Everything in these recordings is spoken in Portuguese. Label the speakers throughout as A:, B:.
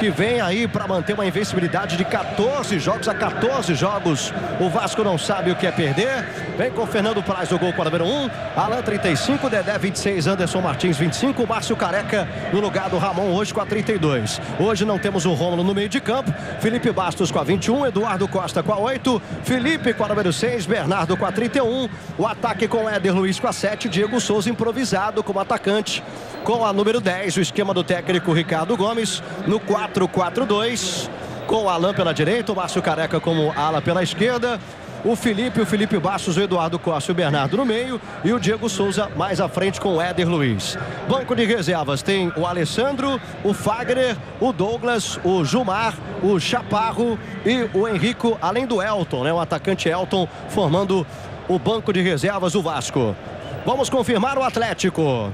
A: que vem aí para manter uma invencibilidade de 14 jogos a 14 jogos. O Vasco não sabe o que é perder. Vem com Fernando Praz o gol com o número 1. Alan 35, Dedé 26, Anderson Martins 25, Márcio Careca no lugar do Ramon hoje com a 32. Hoje não temos o Rômulo no meio de campo. Felipe Bastos com a 21, Eduardo Costa com a 8, Felipe com a número 6, Bernardo com a 31. O ataque com Éder Luiz com a 7, Diego Souza improvisado como atacante com a número 10, o esquema do técnico Ricardo Gomes no 4-4-2, com o Alan pela direita, o Márcio Careca como ala pela esquerda, o Felipe Bastos, o Eduardo Costa e o Bernardo no meio e o Diego Souza mais à frente com o Éder Luiz. Banco de reservas tem o Alessandro, o Fagner, o Douglas, o Gilmar, o Chaparro e o Henrico, além do Elton, né? O atacante Elton formando o banco de reservas do Vasco. Vamos confirmar o Atlético.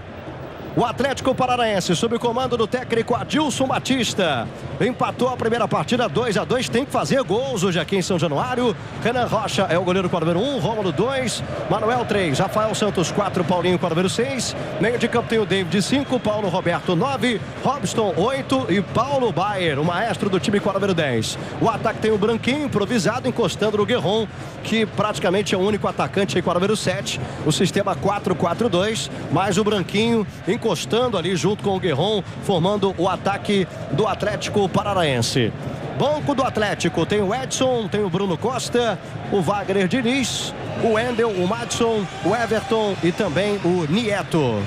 A: O Atlético Paranaense, sob o comando do técnico Adilson Batista, empatou a primeira partida 2-2, tem que fazer gols hoje aqui em São Januário. Renan Rocha é o goleiro com a número 1, Rômulo 2, Manuel 3, Rafael Santos 4, Paulinho com a número 6. Meio de campo tem o David 5, Paulo Roberto 9, Robson 8 e Paulo Baier, o maestro do time com a número 10. O ataque tem o Branquinho improvisado, encostando no Guerron, que praticamente é o único atacante aí com a número 7. O sistema 4-4-2, mais o Branquinho encostando ali junto com o Guerron, formando o ataque do Atlético Paranaense. Banco do Atlético tem o Edson, tem o Bruno Costa, o Wagner Diniz, o Wendel, o Madson, o Everton e também o Nieto.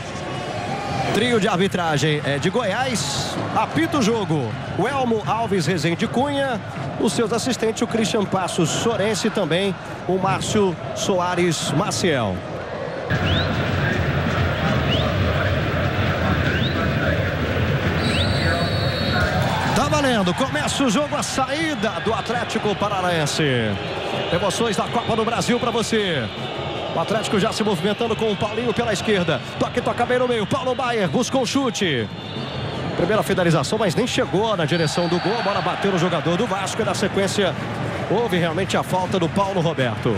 A: Trio de arbitragem é de Goiás. Apita o jogo o Elmo Alves Rezende Cunha, os seus assistentes o Christian Passos Sorense e também o Márcio Soares Maciel. Valendo, começa o jogo, a saída do Atlético Paranaense. Emoções da Copa do Brasil para você. O Atlético já se movimentando com o Paulinho pela esquerda. Toca bem no meio, Paulo Baier buscou o chute. Primeira finalização, mas nem chegou na direção do gol. A bola bateu no jogador do Vasco e na sequência houve realmente a falta do Paulo Roberto.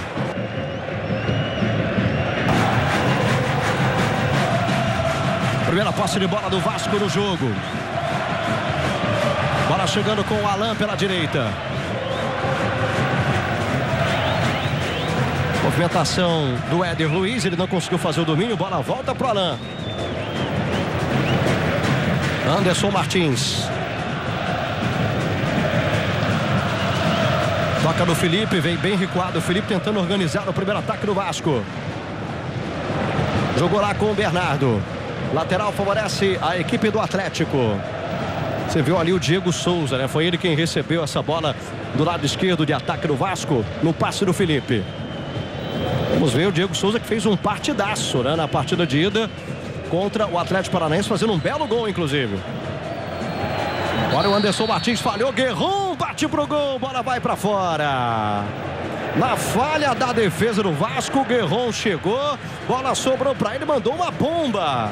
A: Primeira posse de bola do Vasco no jogo. Bola chegando com o Alan pela direita. Movimentação do Éder Luiz, ele não conseguiu fazer o domínio, bola volta para o Alan. Anderson Martins. Toca no Felipe, vem bem recuado. O Felipe tentando organizar o primeiro ataque do Vasco. Jogou lá com o Bernardo. Lateral favorece a equipe do Atlético. Você viu ali o Diego Souza, né? Foi ele quem recebeu essa bola do lado esquerdo de ataque do Vasco, no passe do Felipe. Vamos ver o Diego Souza que fez um partidaço, né? Na partida de ida contra o Atlético Paranaense, fazendo um belo gol, inclusive. Olha o Anderson Martins, falhou, Guerron bate pro gol, bola vai para fora. Na falha da defesa do Vasco, o Guerron chegou, bola sobrou para ele, mandou uma bomba.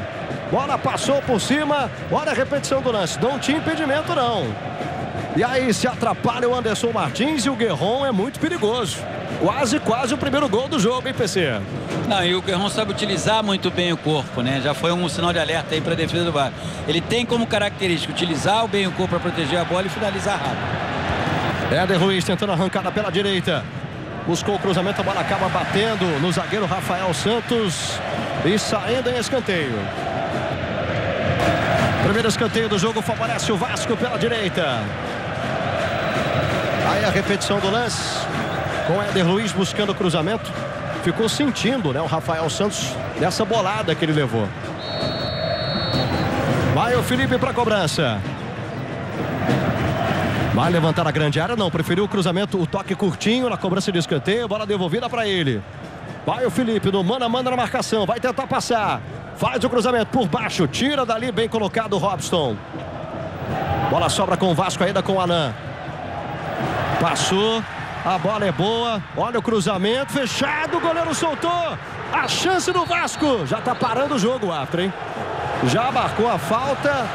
A: Bola passou por cima, olha a repetição do lance, não tinha impedimento não. E aí se atrapalha o Anderson Martins e o Guerron é muito perigoso. Quase o primeiro gol do jogo, hein, PC?
B: Não, e o Guerron sabe utilizar muito bem o corpo, né? Já foi um sinal de alerta aí para a defesa do Vasco. Ele tem como característica utilizar bem o corpo para proteger a bola e finalizar rápido.
A: Éder Luiz tentando arrancada pela direita. Buscou o cruzamento, a bola acaba batendo no zagueiro Rafael Santos e saindo em escanteio. Primeiro escanteio do jogo favorece o Vasco pela direita. Aí a repetição do lance com o Éder Luiz buscando o cruzamento. Ficou sentindo, né, o Rafael Santos nessa bolada que ele levou. Vai o Felipe para a cobrança. Vai levantar a grande área, não, preferiu o cruzamento, o toque curtinho na cobrança de escanteio, bola devolvida para ele. Vai o Felipe no mano a mano na marcação, vai tentar passar. Faz o cruzamento por baixo, tira dali, bem colocado o Robson. Bola sobra com o Vasco ainda com o Alan. Passou, a bola é boa, olha o cruzamento, fechado, o goleiro soltou. A chance do Vasco, já tá parando o jogo o árbitro, hein? Já marcou a falta,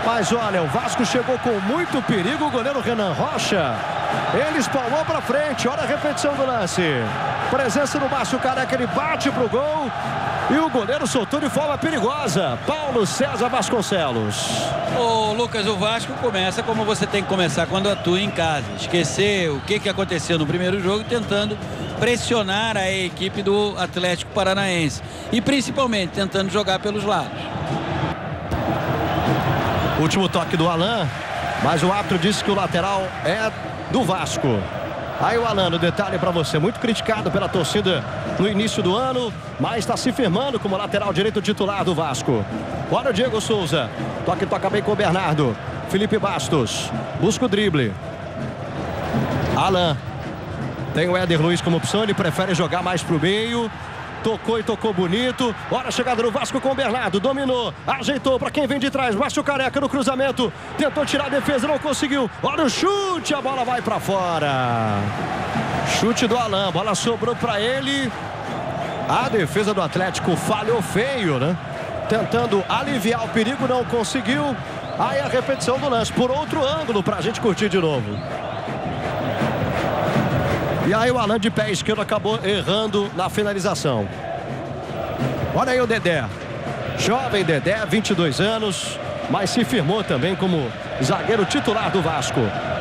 A: mas olha, o Vasco chegou com muito perigo, o goleiro Renan Rocha. Ele espalmou para frente, olha a repetição do lance. Presença do Márcio Careca, ele bate pro gol. E o goleiro soltou de forma perigosa. Paulo César Vasconcelos.
B: Ô, Lucas, o Vasco começa como você tem que começar quando atua em casa. Esquecer o que aconteceu no primeiro jogo, tentando pressionar a equipe do Atlético Paranaense. E principalmente tentando jogar pelos lados.
A: Último toque do Alan, mas o árbitro disse que o lateral é do Vasco. Aí o Alan, no detalhe para você, muito criticado pela torcida no início do ano, mas está se firmando como lateral direito titular do Vasco. Olha o Diego Souza, toca bem com o Bernardo. Felipe Bastos, busca o drible. Alan, tem o Éder Luiz como opção, ele prefere jogar mais pro meio. Tocou e tocou bonito. Olha a chegada do Vasco com o Bernardo. Dominou, ajeitou para quem vem de trás. Márcio Careca no cruzamento. Tentou tirar a defesa, não conseguiu. Olha o chute, a bola vai para fora. Chute do Alan, a bola sobrou para ele. A defesa do Atlético falhou feio, né? Tentando aliviar o perigo, não conseguiu. Aí a repetição do lance por outro ângulo para a gente curtir de novo. E aí o Alan de pé esquerdo acabou errando na finalização. Olha aí o Dedé. Jovem Dedé, 22 anos, mas se firmou também como zagueiro titular do Vasco.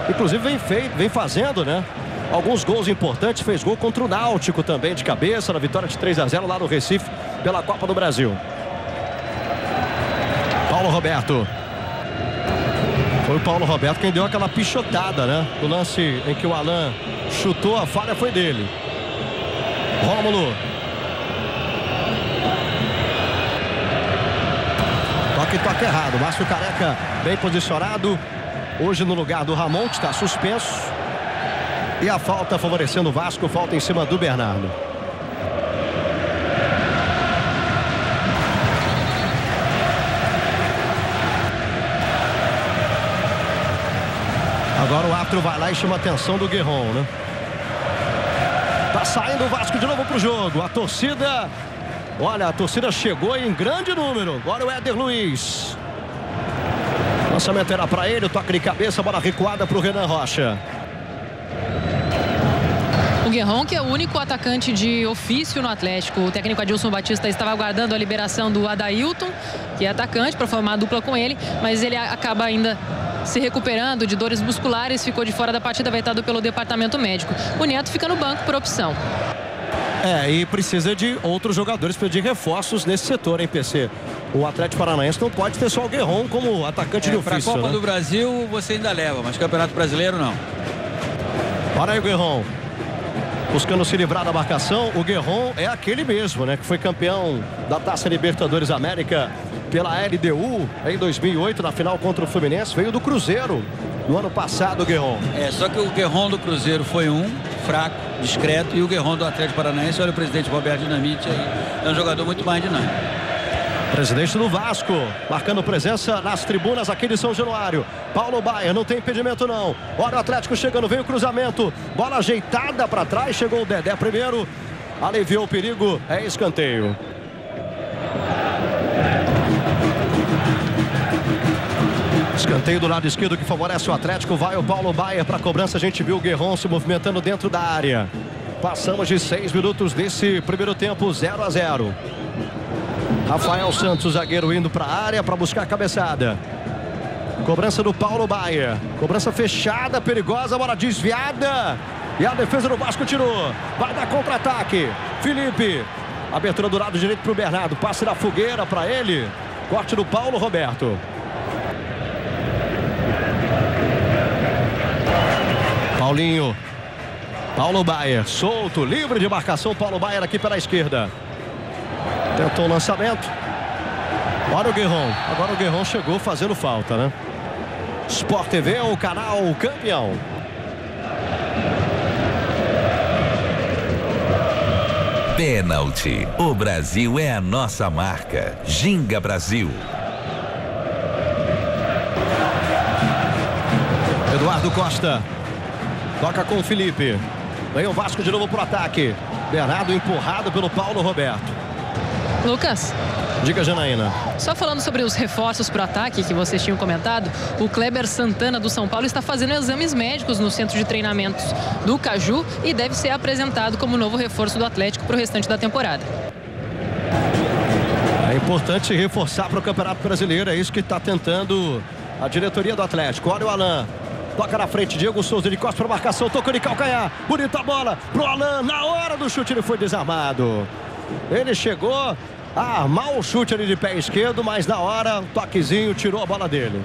A: Inclusive vem fazendo, né? Alguns gols importantes, fez gol contra o Náutico também de cabeça, na vitória de 3-0 lá no Recife pela Copa do Brasil. Paulo Roberto. Foi o Paulo Roberto quem deu aquela pichotada, né? No lance em que o Alan chutou, a falha foi dele. Rômulo. Toque errado. Márcio Careca bem posicionado. Hoje no lugar do Ramon, que está suspenso. E a falta favorecendo o Vasco. Falta em cima do Bernardo. Agora o árbitro vai lá e chama a atenção do Guerron, né? Tá saindo o Vasco de novo pro jogo. A torcida, olha, a torcida chegou em grande número. Olha o Éder Luiz. Lançamento era para ele, o toque de cabeça, bola recuada pro Renan Rocha.
C: O Guerron, que é o único atacante de ofício no Atlético. O técnico Adilson Batista estava aguardando a liberação do Adailton, que é atacante, para formar a dupla com ele, mas ele acaba ainda se recuperando de dores musculares, ficou de fora da partida, vetado pelo departamento médico. O Neto fica no banco por opção.
A: E precisa de outros jogadores, de reforços nesse setor, hein, PC? O Atlético Paranaense não pode ter só o Guerron como atacante de ofício.
B: Para a Copa do Brasil você ainda leva, mas Campeonato Brasileiro não.
A: Olha aí o Guerron. Buscando se livrar da marcação. O Guerron é aquele mesmo, né? Que foi campeão da Taça Libertadores América pela LDU em 2008, na final contra o Fluminense. Veio do Cruzeiro no ano passado, o Guerron.
B: Só que o Guerron do Cruzeiro foi fraco, discreto, e o Guerron do Atlético Paranaense, olha o presidente Roberto Dinamite aí, é um jogador muito mais dinâmico.
A: Presidente do Vasco, marcando presença nas tribunas aqui de São Januário. Paulo Baier, não tem impedimento não. Olha o Atlético chegando, veio o cruzamento. Bola ajeitada para trás, chegou o Dedé primeiro. Aliviou o perigo, é escanteio. Escanteio do lado esquerdo que favorece o Atlético. Vai o Paulo Baier para a cobrança. A gente viu o Guerron se movimentando dentro da área. Passamos de 6 minutos desse primeiro tempo, 0-0. Rafael Santos, zagueiro, indo para a área para buscar a cabeçada. Cobrança do Paulo Baier. Cobrança fechada, perigosa, bola desviada. E a defesa do Vasco tirou. Vai dar contra-ataque. Felipe. Abertura do lado direito para o Bernardo. Passe da fogueira para ele. Corte do Paulo Roberto. Paulinho. Paulo Baier. Solto, livre de marcação. Paulo Baier aqui pela esquerda. Tentou o lançamento. Olha o Guerron. Agora o Guerron chegou fazendo falta, né? Sport TV, o canal campeão.
D: Pênalti. O Brasil é a nossa marca. Ginga Brasil.
A: Eduardo Costa. Toca com o Felipe. Vem o Vasco de novo pro ataque. Bernardo empurrado pelo Paulo Roberto.
C: Lucas.
A: Diga, Janaína.
C: Só falando sobre os reforços para o ataque que vocês tinham comentado, o Kleber Santana do São Paulo está fazendo exames médicos no centro de treinamentos do Caju e deve ser apresentado como novo reforço do Atlético para o restante da temporada.
A: Importante se reforçar para o Campeonato Brasileiro. É isso que está tentando a diretoria do Atlético. Olha o Alan. Toca na frente, Diego Souza, ele costa para marcação, tocou de calcanhar. Bonita bola pro Alan. Na hora do chute ele foi desarmado. Ele chegou a armar o chute ali de pé esquerdo, mas na hora, toquezinho, tirou a bola dele.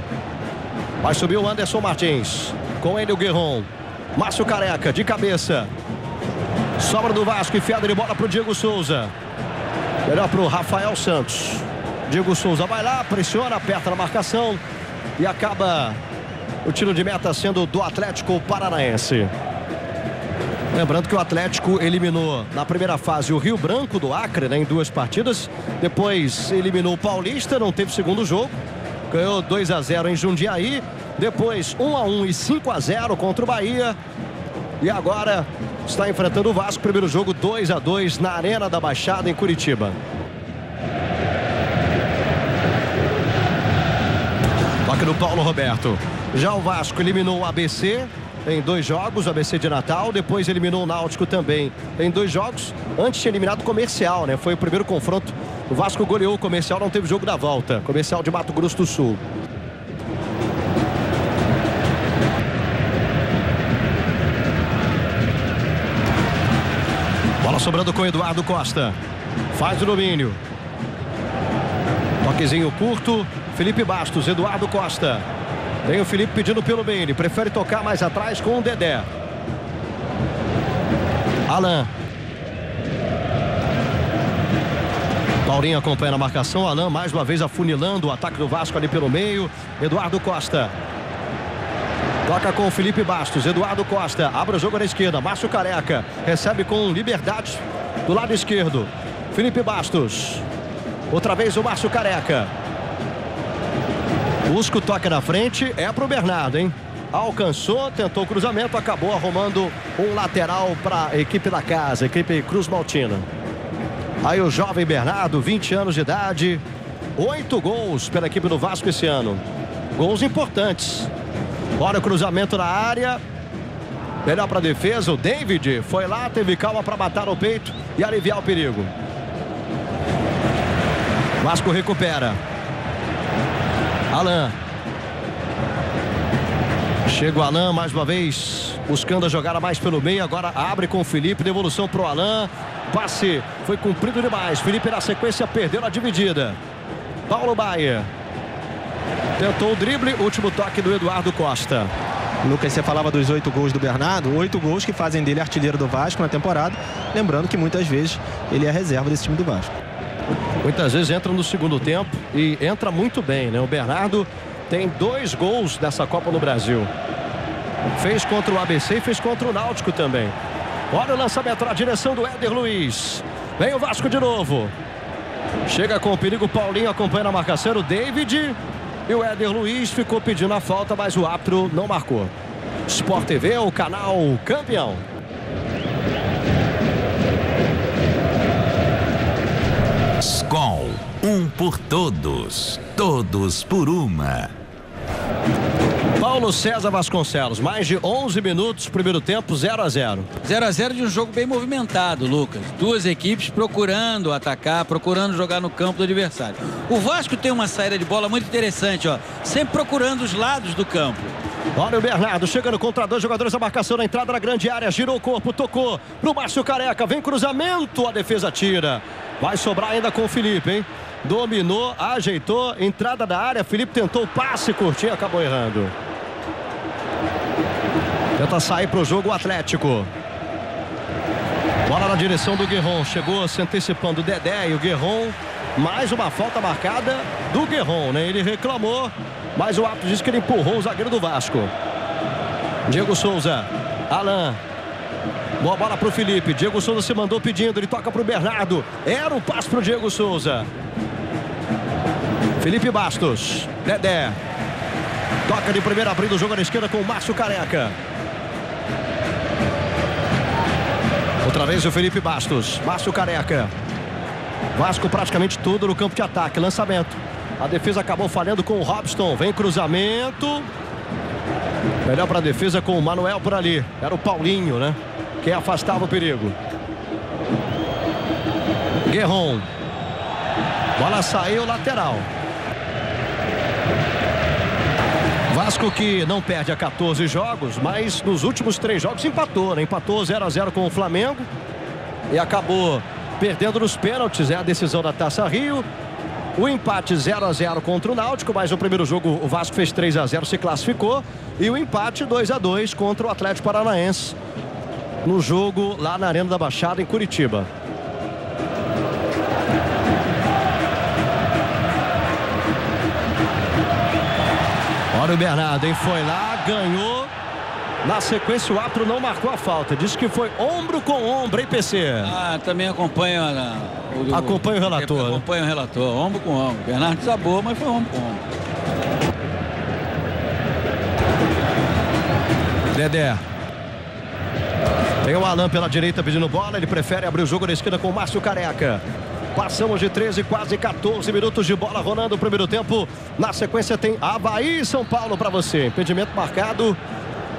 A: Vai subir o Anderson Martins. Com ele o Guerron. Márcio Careca, de cabeça. Sobra do Vasco, enfiada de bola pro Diego Souza. Melhor pro Rafael Santos. Diego Souza vai lá, pressiona, aperta na marcação. E acaba o tiro de meta sendo do Atlético Paranaense. Lembrando que o Atlético eliminou na primeira fase o Rio Branco do Acre, né, em 2 partidas. Depois eliminou o Paulista, não teve segundo jogo. Ganhou 2-0 em Jundiaí. Depois 1-1 e 5-0 contra o Bahia. E agora está enfrentando o Vasco. Primeiro jogo 2-2 na Arena da Baixada em Curitiba. Toque do Paulo Roberto. Já o Vasco eliminou o ABC em 2 jogos, o ABC de Natal. Depois eliminou o Náutico também em 2 jogos. Antes tinha eliminado o Comercial, né? Foi o primeiro confronto. O Vasco goleou o Comercial, não teve jogo da volta. Comercial de Mato Grosso do Sul. Bola sobrando com Eduardo Costa. Faz o domínio. Toquezinho curto. Felipe Bastos, Eduardo Costa. Tem o Felipe pedindo pelo meio. Ele prefere tocar mais atrás com o Dedé. Alan. Paulinho acompanha na marcação. Alan mais uma vez afunilando o ataque do Vasco ali pelo meio. Eduardo Costa. Toca com o Felipe Bastos. Eduardo Costa abre o jogo na esquerda. Márcio Careca recebe com liberdade do lado esquerdo. Felipe Bastos. Outra vez o Márcio Careca. Busca o toque na frente. É pro Bernardo, hein? Alcançou, tentou o cruzamento. Acabou arrumando um lateral para a equipe da casa, a equipe Cruz Maltina. Aí o jovem Bernardo, 20 anos de idade. 8 gols pela equipe do Vasco esse ano. Gols importantes. Olha o cruzamento na área. Melhor para a defesa. O David foi lá, teve calma para matar no peito e aliviar o perigo. Vasco recupera. Alan. Chega o Alan mais uma vez, buscando a jogada mais pelo meio. Agora abre com o Felipe. Devolução para o Alan. Passe foi cumprido demais. Felipe na sequência perdeu na dividida. Paulo Baier. Tentou o drible, último toque do Eduardo Costa.
E: Lucas, você falava dos 8 gols do Bernardo, 8 gols que fazem dele artilheiro do Vasco na temporada. Lembrando que muitas vezes ele é a reserva desse time do Vasco.
A: Muitas vezes entra no segundo tempo e entra muito bem, né? O Bernardo tem 2 gols nessa Copa no Brasil. Fez contra o ABC e fez contra o Náutico também. Olha o lançamento na direção do Éder Luiz. Vem o Vasco de novo. Chega com o perigo, Paulinho acompanha a marcação, o David. E o Éder Luiz ficou pedindo a falta, mas o árbitro não marcou. Sport TV, o canal campeão.
D: Skol, um por todos, todos por uma.
A: Paulo César Vasconcelos, mais de 11 minutos, primeiro tempo, 0-0.
B: 0-0 de um jogo bem movimentado, Lucas. 2 equipes procurando atacar, procurando jogar no campo do adversário. O Vasco tem uma saída de bola muito interessante, ó, sempre procurando os lados do campo.
A: Olha o Bernardo chegando contra 2 jogadores da marcação na entrada da grande área, girou o corpo, tocou pro Márcio Careca, vem cruzamento, a defesa tira. Vai sobrar ainda com o Felipe, hein? Dominou, ajeitou, entrada da área, Felipe tentou o passe curtinho, acabou errando. Tenta sair para o jogo o Atlético. Bola na direção do Guerron. Chegou se antecipando o Dedé e o Guerron. Mais uma falta marcada do Guerron, né? Ele reclamou, mas o árbitro disse que ele empurrou o zagueiro do Vasco. Diego Souza. Alan. Boa bola para o Felipe. Diego Souza se mandou pedindo. Ele toca para o Bernardo. Era um passe para o Diego Souza. Felipe Bastos. Dedé. Toca de primeira, abrindo o jogo na esquerda com o Márcio Careca. Outra vez o Felipe Bastos. Márcio Careca. Vasco praticamente tudo no campo de ataque. Lançamento. A defesa acabou falhando com o Robson. Vem cruzamento. Melhor para a defesa com o Manuel por ali. Era o Paulinho, né? Quem afastava o perigo. Guerron. Bola saiu, lateral. Vasco que não perde a 14 jogos, mas nos últimos 3 jogos empatou, né? Empatou 0-0 com o Flamengo e acabou perdendo nos pênaltis, é a decisão da Taça Rio. O empate 0-0 contra o Náutico, mas no primeiro jogo o Vasco fez 3-0, se classificou. E o empate 2-2 contra o Atlético Paranaense no jogo lá na Arena da Baixada, em Curitiba. Olha o Bernardo, hein? Foi lá, ganhou. Na sequência o árbitro não marcou a falta. Disse que foi ombro com ombro, hein, PC?
B: Também acompanho
A: acompanha o relator.
B: Acompanha o relator, ombro com ombro. Bernardo desabou, mas foi ombro com ombro.
A: Dedé. Tem o Alan pela direita pedindo bola. Ele prefere abrir o jogo na esquerda com o Márcio Careca. Passamos de 13, quase 14 minutos de bola rolando o primeiro tempo. Na sequência tem Avaí e São Paulo para você. Impedimento marcado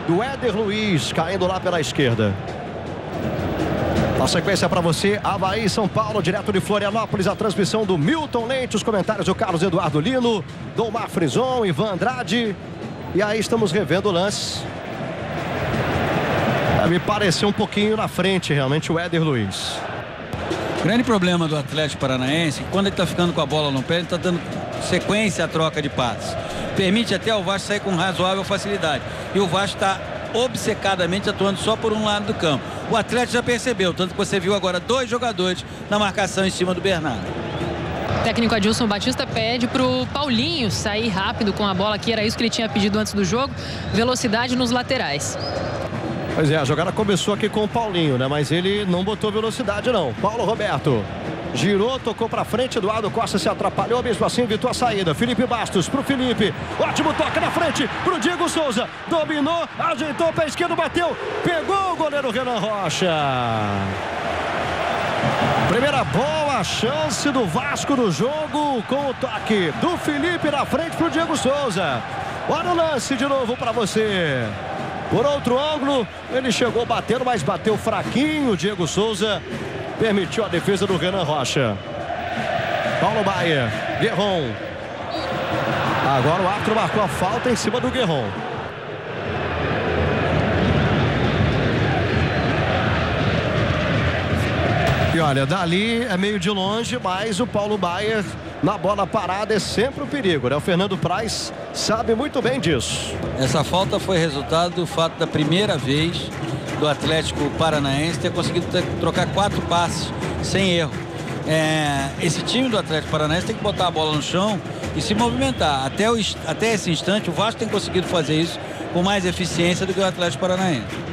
A: do Éder Luiz, caindo lá pela esquerda. Na sequência para você, Avaí e São Paulo, direto de Florianópolis, a transmissão do Milton Leite, os comentários do Carlos Eduardo Lino, Domar Frison, Ivan Andrade. E aí estamos revendo o lance. Me pareceu um pouquinho na frente, realmente, o Éder Luiz.
B: O grande problema do Atlético Paranaense, quando ele está ficando com a bola no pé, ele está dando sequência à troca de passes. Permite até o Vasco sair com razoável facilidade. E o Vasco está obcecadamente atuando só por um lado do campo. O Atlético já percebeu, tanto que você viu agora 2 jogadores na marcação em cima do Bernardo.
C: O técnico Adilson Batista pede para o Paulinho sair rápido com a bola, que era isso que ele tinha pedido antes do jogo. Velocidade nos laterais.
A: Pois é, a jogada começou aqui com o Paulinho, né? Mas ele não botou velocidade, não. Paulo Roberto girou, tocou pra frente. Eduardo Costa se atrapalhou, mesmo assim evitou a saída. Felipe Bastos pro Felipe. Ótimo toque na frente pro Diego Souza. Dominou, ajeitou pra esquerda, bateu. Pegou o goleiro Renan Rocha. Primeira boa chance do Vasco no jogo, com o toque do Felipe na frente pro Diego Souza. Olha o lance de novo pra você. Por outro ângulo, ele chegou batendo, mas bateu fraquinho. O Diego Souza permitiu a defesa do Renan Rocha. Paulo Baier, Guerron. Agora o árbitro marcou a falta em cima do Guerron. E olha, dali é meio de longe, mas o Paulo Baier na bola parada é sempre um perigo, né? O Fernando Praz sabe muito bem disso.
B: Essa falta foi resultado do fato da primeira vez do Atlético Paranaense ter conseguido trocar 4 passes sem erro. Esse time do Atlético Paranaense tem que botar a bola no chão e se movimentar. Até esse instante o Vasco tem conseguido fazer isso com mais eficiência do que o Atlético Paranaense.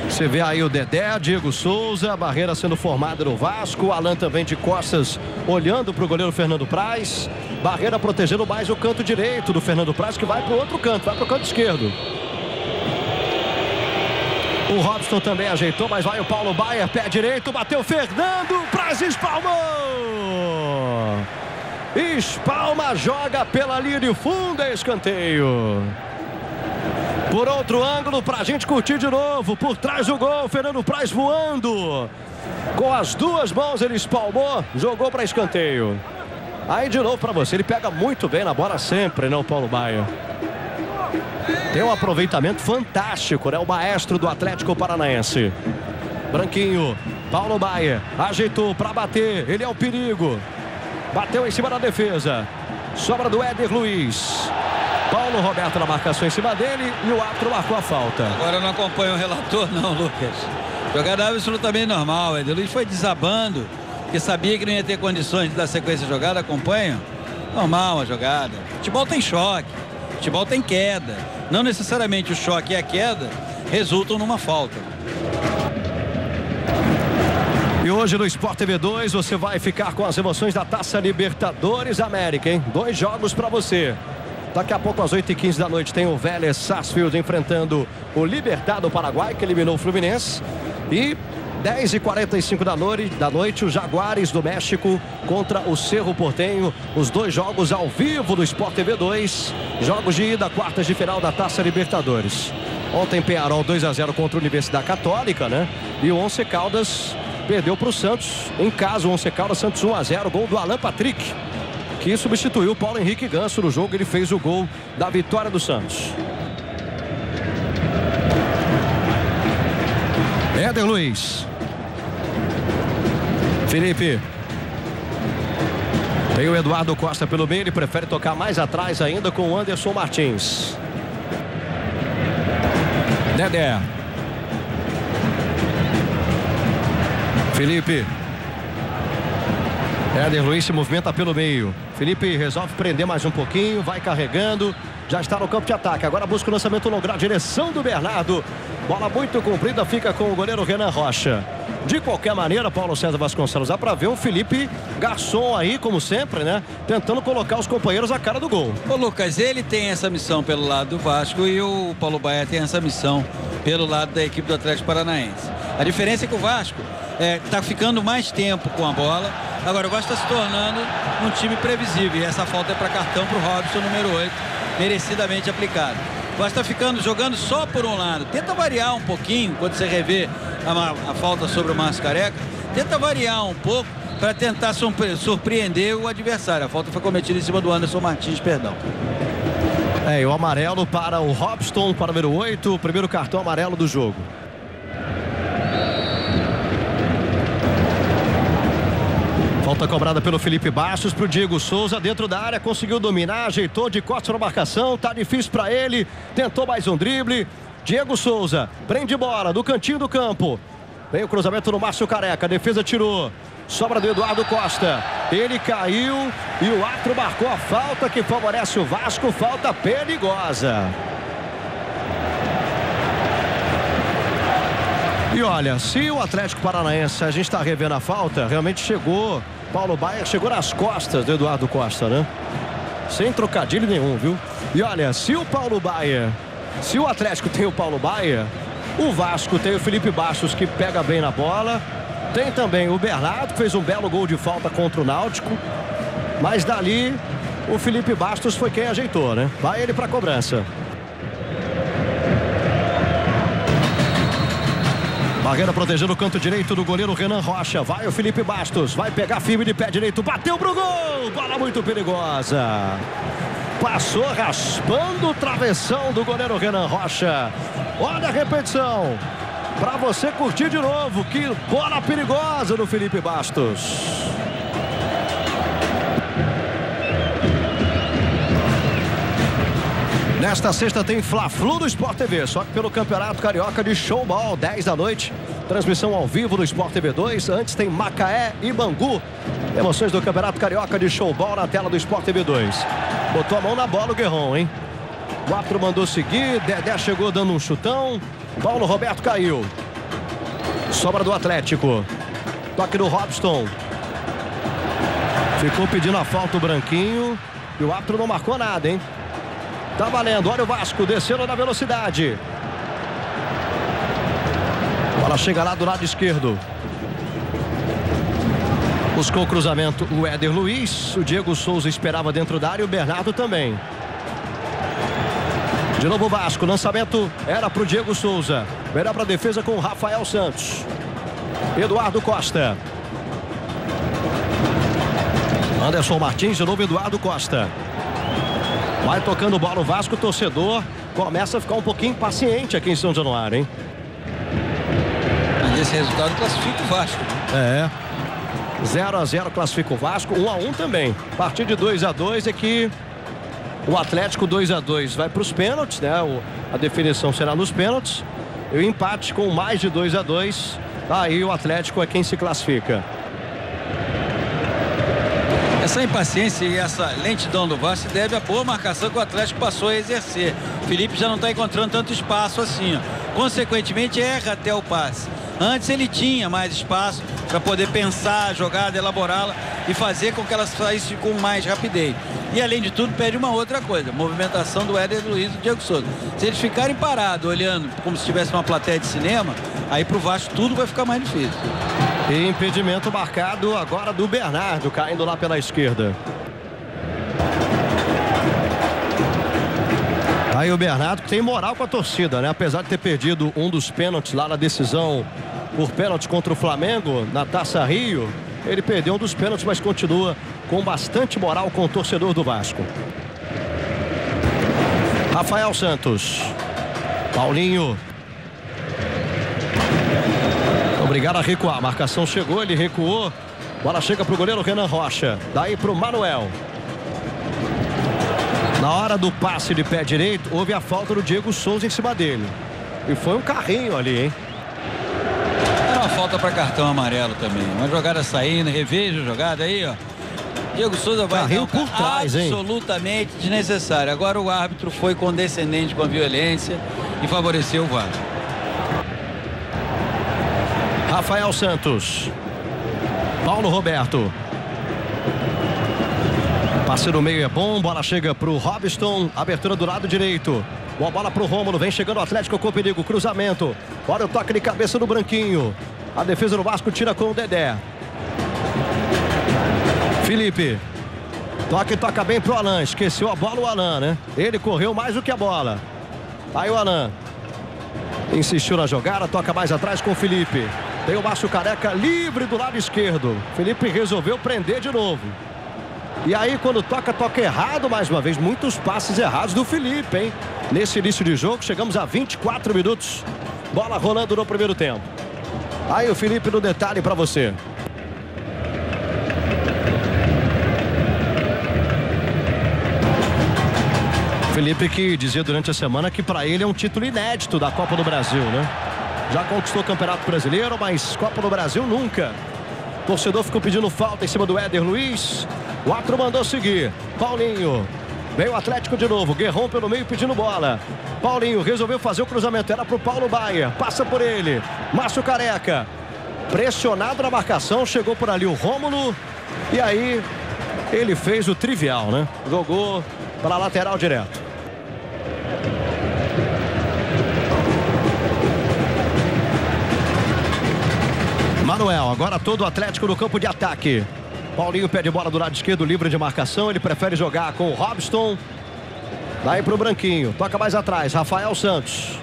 A: Você vê aí o Dedé, Diego Souza, a barreira sendo formada no Vasco, o Alan também de costas olhando para o goleiro Fernando Praz. Barreira protegendo mais o canto direito do Fernando Praz, que vai para o outro canto, vai para o canto esquerdo. O Robson também ajeitou, mas vai o Paulo Baier, pé direito, bateu Fernando, Praz espalmou! Espalma, joga pela linha de fundo, é escanteio. Por outro ângulo, pra gente curtir de novo. Por trás do gol, Fernando Praz voando. Com as 2 mãos ele espalmou, jogou para escanteio. Aí de novo para você, ele pega muito bem na bola sempre, não, Paulo Baier. Tem um aproveitamento fantástico, né? O maestro do Atlético Paranaense. Branquinho, Paulo Baier, ajeitou para bater, ele é o perigo. Bateu em cima da defesa. Sobra do Éder Luiz. Paulo Roberto na marcação em cima dele e o árbitro marcou a falta.
B: Agora eu não acompanho o relator não, Lucas. Jogada absolutamente normal. Éder Luiz foi desabando, porque sabia que não ia ter condições de dar sequência de jogada. Acompanha? Normal a jogada. Futebol tem choque, futebol tem queda. Não necessariamente o choque e a queda resultam numa falta.
A: E hoje no Sport TV 2 você vai ficar com as emoções da Taça Libertadores América, hein? 2 jogos para você. Daqui a pouco, às 8h15 da noite, tem o Vélez Sarsfield enfrentando o Libertad do Paraguai, que eliminou o Fluminense. E 10h45 da noite, os Jaguares do México contra o Cerro Porteño. Os 2 jogos ao vivo do Sport TV 2. Jogos de ida, quartas de final da Taça Libertadores. Ontem, Peñarol 2-0 contra a Universidade Católica, né? E o Once Caldas perdeu para o Santos em casa. O Once Caldas, Santos 1-0, gol do Alan Patrick, que substituiu o Paulo Henrique Ganso no jogo. Ele fez o gol da vitória do Santos. Éder Luiz. Felipe. Tem o Eduardo Costa pelo meio. Ele prefere tocar mais atrás ainda com o Anderson Martins. Dedé. Felipe. Éder Luiz se movimenta pelo meio. Felipe resolve prender mais um pouquinho. Vai carregando. Já está no campo de ataque. Agora busca o lançamento longo na direção do Bernardo. Bola muito comprida. Fica com o goleiro Renan Rocha. De qualquer maneira, Paulo César Vasconcelos, dá para ver o Felipe Garçom aí, como sempre, né? Tentando colocar os companheiros à cara do gol.
B: Ô Lucas, ele tem essa missão pelo lado do Vasco e o Paulo Baier tem essa missão pelo lado da equipe do Atlético Paranaense. A diferença é que o Vasco está ficando mais tempo com a bola. Agora o Vasco está se tornando um time previsível. E essa falta é para cartão para o Robson, número 8, merecidamente aplicado. O Vasco está ficando jogando só por um lado. Tenta variar um pouquinho quando você revê a falta sobre o Márcio Careca. Tenta variar um pouco para tentar surpreender o adversário. A falta foi cometida em cima do Anderson Martins, perdão.
A: E o amarelo para o Robson, para o número 8, o primeiro cartão amarelo do jogo. Falta cobrada pelo Felipe Bastos para o Diego Souza, dentro da área, conseguiu dominar, ajeitou de costas na marcação, tá difícil para ele, tentou mais um drible. Diego Souza prende bola do cantinho do campo. Vem o cruzamento no Márcio Careca, a defesa tirou. Sobra do Eduardo Costa. Ele caiu e o árbitro marcou a falta que favorece o Vasco, falta perigosa. E olha, se o Atlético Paranaense, a gente está revendo a falta, realmente chegou, Paulo Baier chegou nas costas do Eduardo Costa, né? Sem trocadilho nenhum, viu? E olha, se o Paulo Baier, se o Atlético tem o Paulo Baier, o Vasco tem o Felipe Bastos, que pega bem na bola. Tem também o Bernardo, que fez um belo gol de falta contra o Náutico. Mas dali, o Felipe Bastos foi quem ajeitou, né? Vai ele para a cobrança. Barreira protegendo o canto direito do goleiro Renan Rocha. Vai o Felipe Bastos, vai pegar firme de pé direito, bateu pro gol, bola muito perigosa. Passou raspando o travessão do goleiro Renan Rocha. Olha a repetição, para você curtir de novo, que bola perigosa do Felipe Bastos. Nesta sexta tem Fla-Flu do Sport TV, só que pelo Campeonato Carioca de Showball, 10 da noite. Transmissão ao vivo do Sport TV 2. Antes tem Macaé e Bangu. Emoções do Campeonato Carioca de Showball na tela do Sport TV 2. Botou a mão na bola o Guerrão, hein? O árbitro mandou seguir, Dedé chegou dando um chutão. Paulo Roberto caiu. Sobra do Atlético. Toque do Robson. Ficou pedindo a falta o Branquinho. E o árbitro não marcou nada, hein? Tá valendo, olha o Vasco descendo na velocidade. Bola chega lá do lado esquerdo. Buscou o cruzamento o Éder Luiz. O Diego Souza esperava dentro da área e o Bernardo também. De novo o Vasco, lançamento era pro Diego Souza. Melhor para defesa com o Rafael Santos. Eduardo Costa. Anderson Martins, de novo Eduardo Costa. Vai tocando bola o Vasco, o torcedor começa a ficar um pouquinho impaciente aqui em São Januário, hein?
B: Mas esse resultado classifica o Vasco.
A: 0-0 classifica o Vasco, 1-1 também. A partir de 2-2 é que o Atlético 2-2 vai para os pênaltis, né? A definição será nos pênaltis. E o empate com mais de 2-2, aí o Atlético é quem se classifica.
B: Essa impaciência e essa lentidão do Vasco se deve à boa marcação que o Atlético passou a exercer. O Felipe já não está encontrando tanto espaço assim, ó. Consequentemente, erra até o passe. Antes ele tinha mais espaço para poder pensar a jogada, elaborá-la e fazer com que ela saísse com mais rapidez. E além de tudo, pede uma outra coisa, movimentação do Éder Luiz e do Diego Souza. Se eles ficarem parados, olhando como se tivesse uma plateia de cinema, aí pro Vasco tudo vai ficar mais difícil.
A: E impedimento marcado agora do Bernardo, caindo lá pela esquerda. Aí o Bernardo que tem moral com a torcida, né? Apesar de ter perdido um dos pênaltis lá na decisão por pênalti contra o Flamengo na Taça Rio. Ele perdeu um dos pênaltis, mas continua com bastante moral com o torcedor do Vasco. Rafael Santos. Paulinho. Obrigado a recuar. A marcação chegou, ele recuou. Bola chega para o goleiro Renan Rocha. Daí para o Manuel. Na hora do passe de pé direito, houve a falta do Diego Souza em cima dele. E foi um carrinho ali, hein?
B: Era uma falta para cartão amarelo também. Uma jogada saindo, reveja a jogada aí, ó. Diego Souza vai
A: carrinho por trás,
B: absolutamente desnecessário. Agora o árbitro foi condescendente com a violência e favoreceu o Vasco.
A: Rafael Santos. Paulo Roberto. Passe no meio é bom, bola chega para o Robson, abertura do lado direito. Boa bola para o Rômulo, vem chegando o Atlético com perigo, cruzamento. Olha o toque de cabeça do Branquinho. A defesa do Vasco tira com o Dedé. Felipe. Toca bem pro Alan, esqueceu a bola o Alan, né? Ele correu mais do que a bola. Aí o Alan. Insistiu na jogada, toca mais atrás com o Felipe. Tem o Márcio Careca livre do lado esquerdo. Felipe resolveu prender de novo. E aí quando toca errado mais uma vez. Muitos passes errados do Felipe, hein? Nesse início de jogo, chegamos a 24 minutos. Bola rolando no primeiro tempo. Aí o Felipe no detalhe para você. Felipe que dizia durante a semana que para ele é um título inédito da Copa do Brasil, né? Já conquistou o Campeonato Brasileiro, mas Copa do Brasil nunca. O torcedor ficou pedindo falta em cima do Éder Luiz. O árbitro mandou seguir. Paulinho. Veio o Atlético de novo. Guerrão pelo meio pedindo bola. Paulinho resolveu fazer o cruzamento. Era para o Paulo Baier. Passa por ele. Márcio Careca. Pressionado na marcação. Chegou por ali o Rômulo. E aí ele fez o trivial, né? Jogou para a lateral direto. Manuel, agora todo o Atlético no campo de ataque. Paulinho pede bola do lado esquerdo, livre de marcação. Ele prefere jogar com o Robson. Daí pro Branquinho, toca mais atrás, Rafael Santos.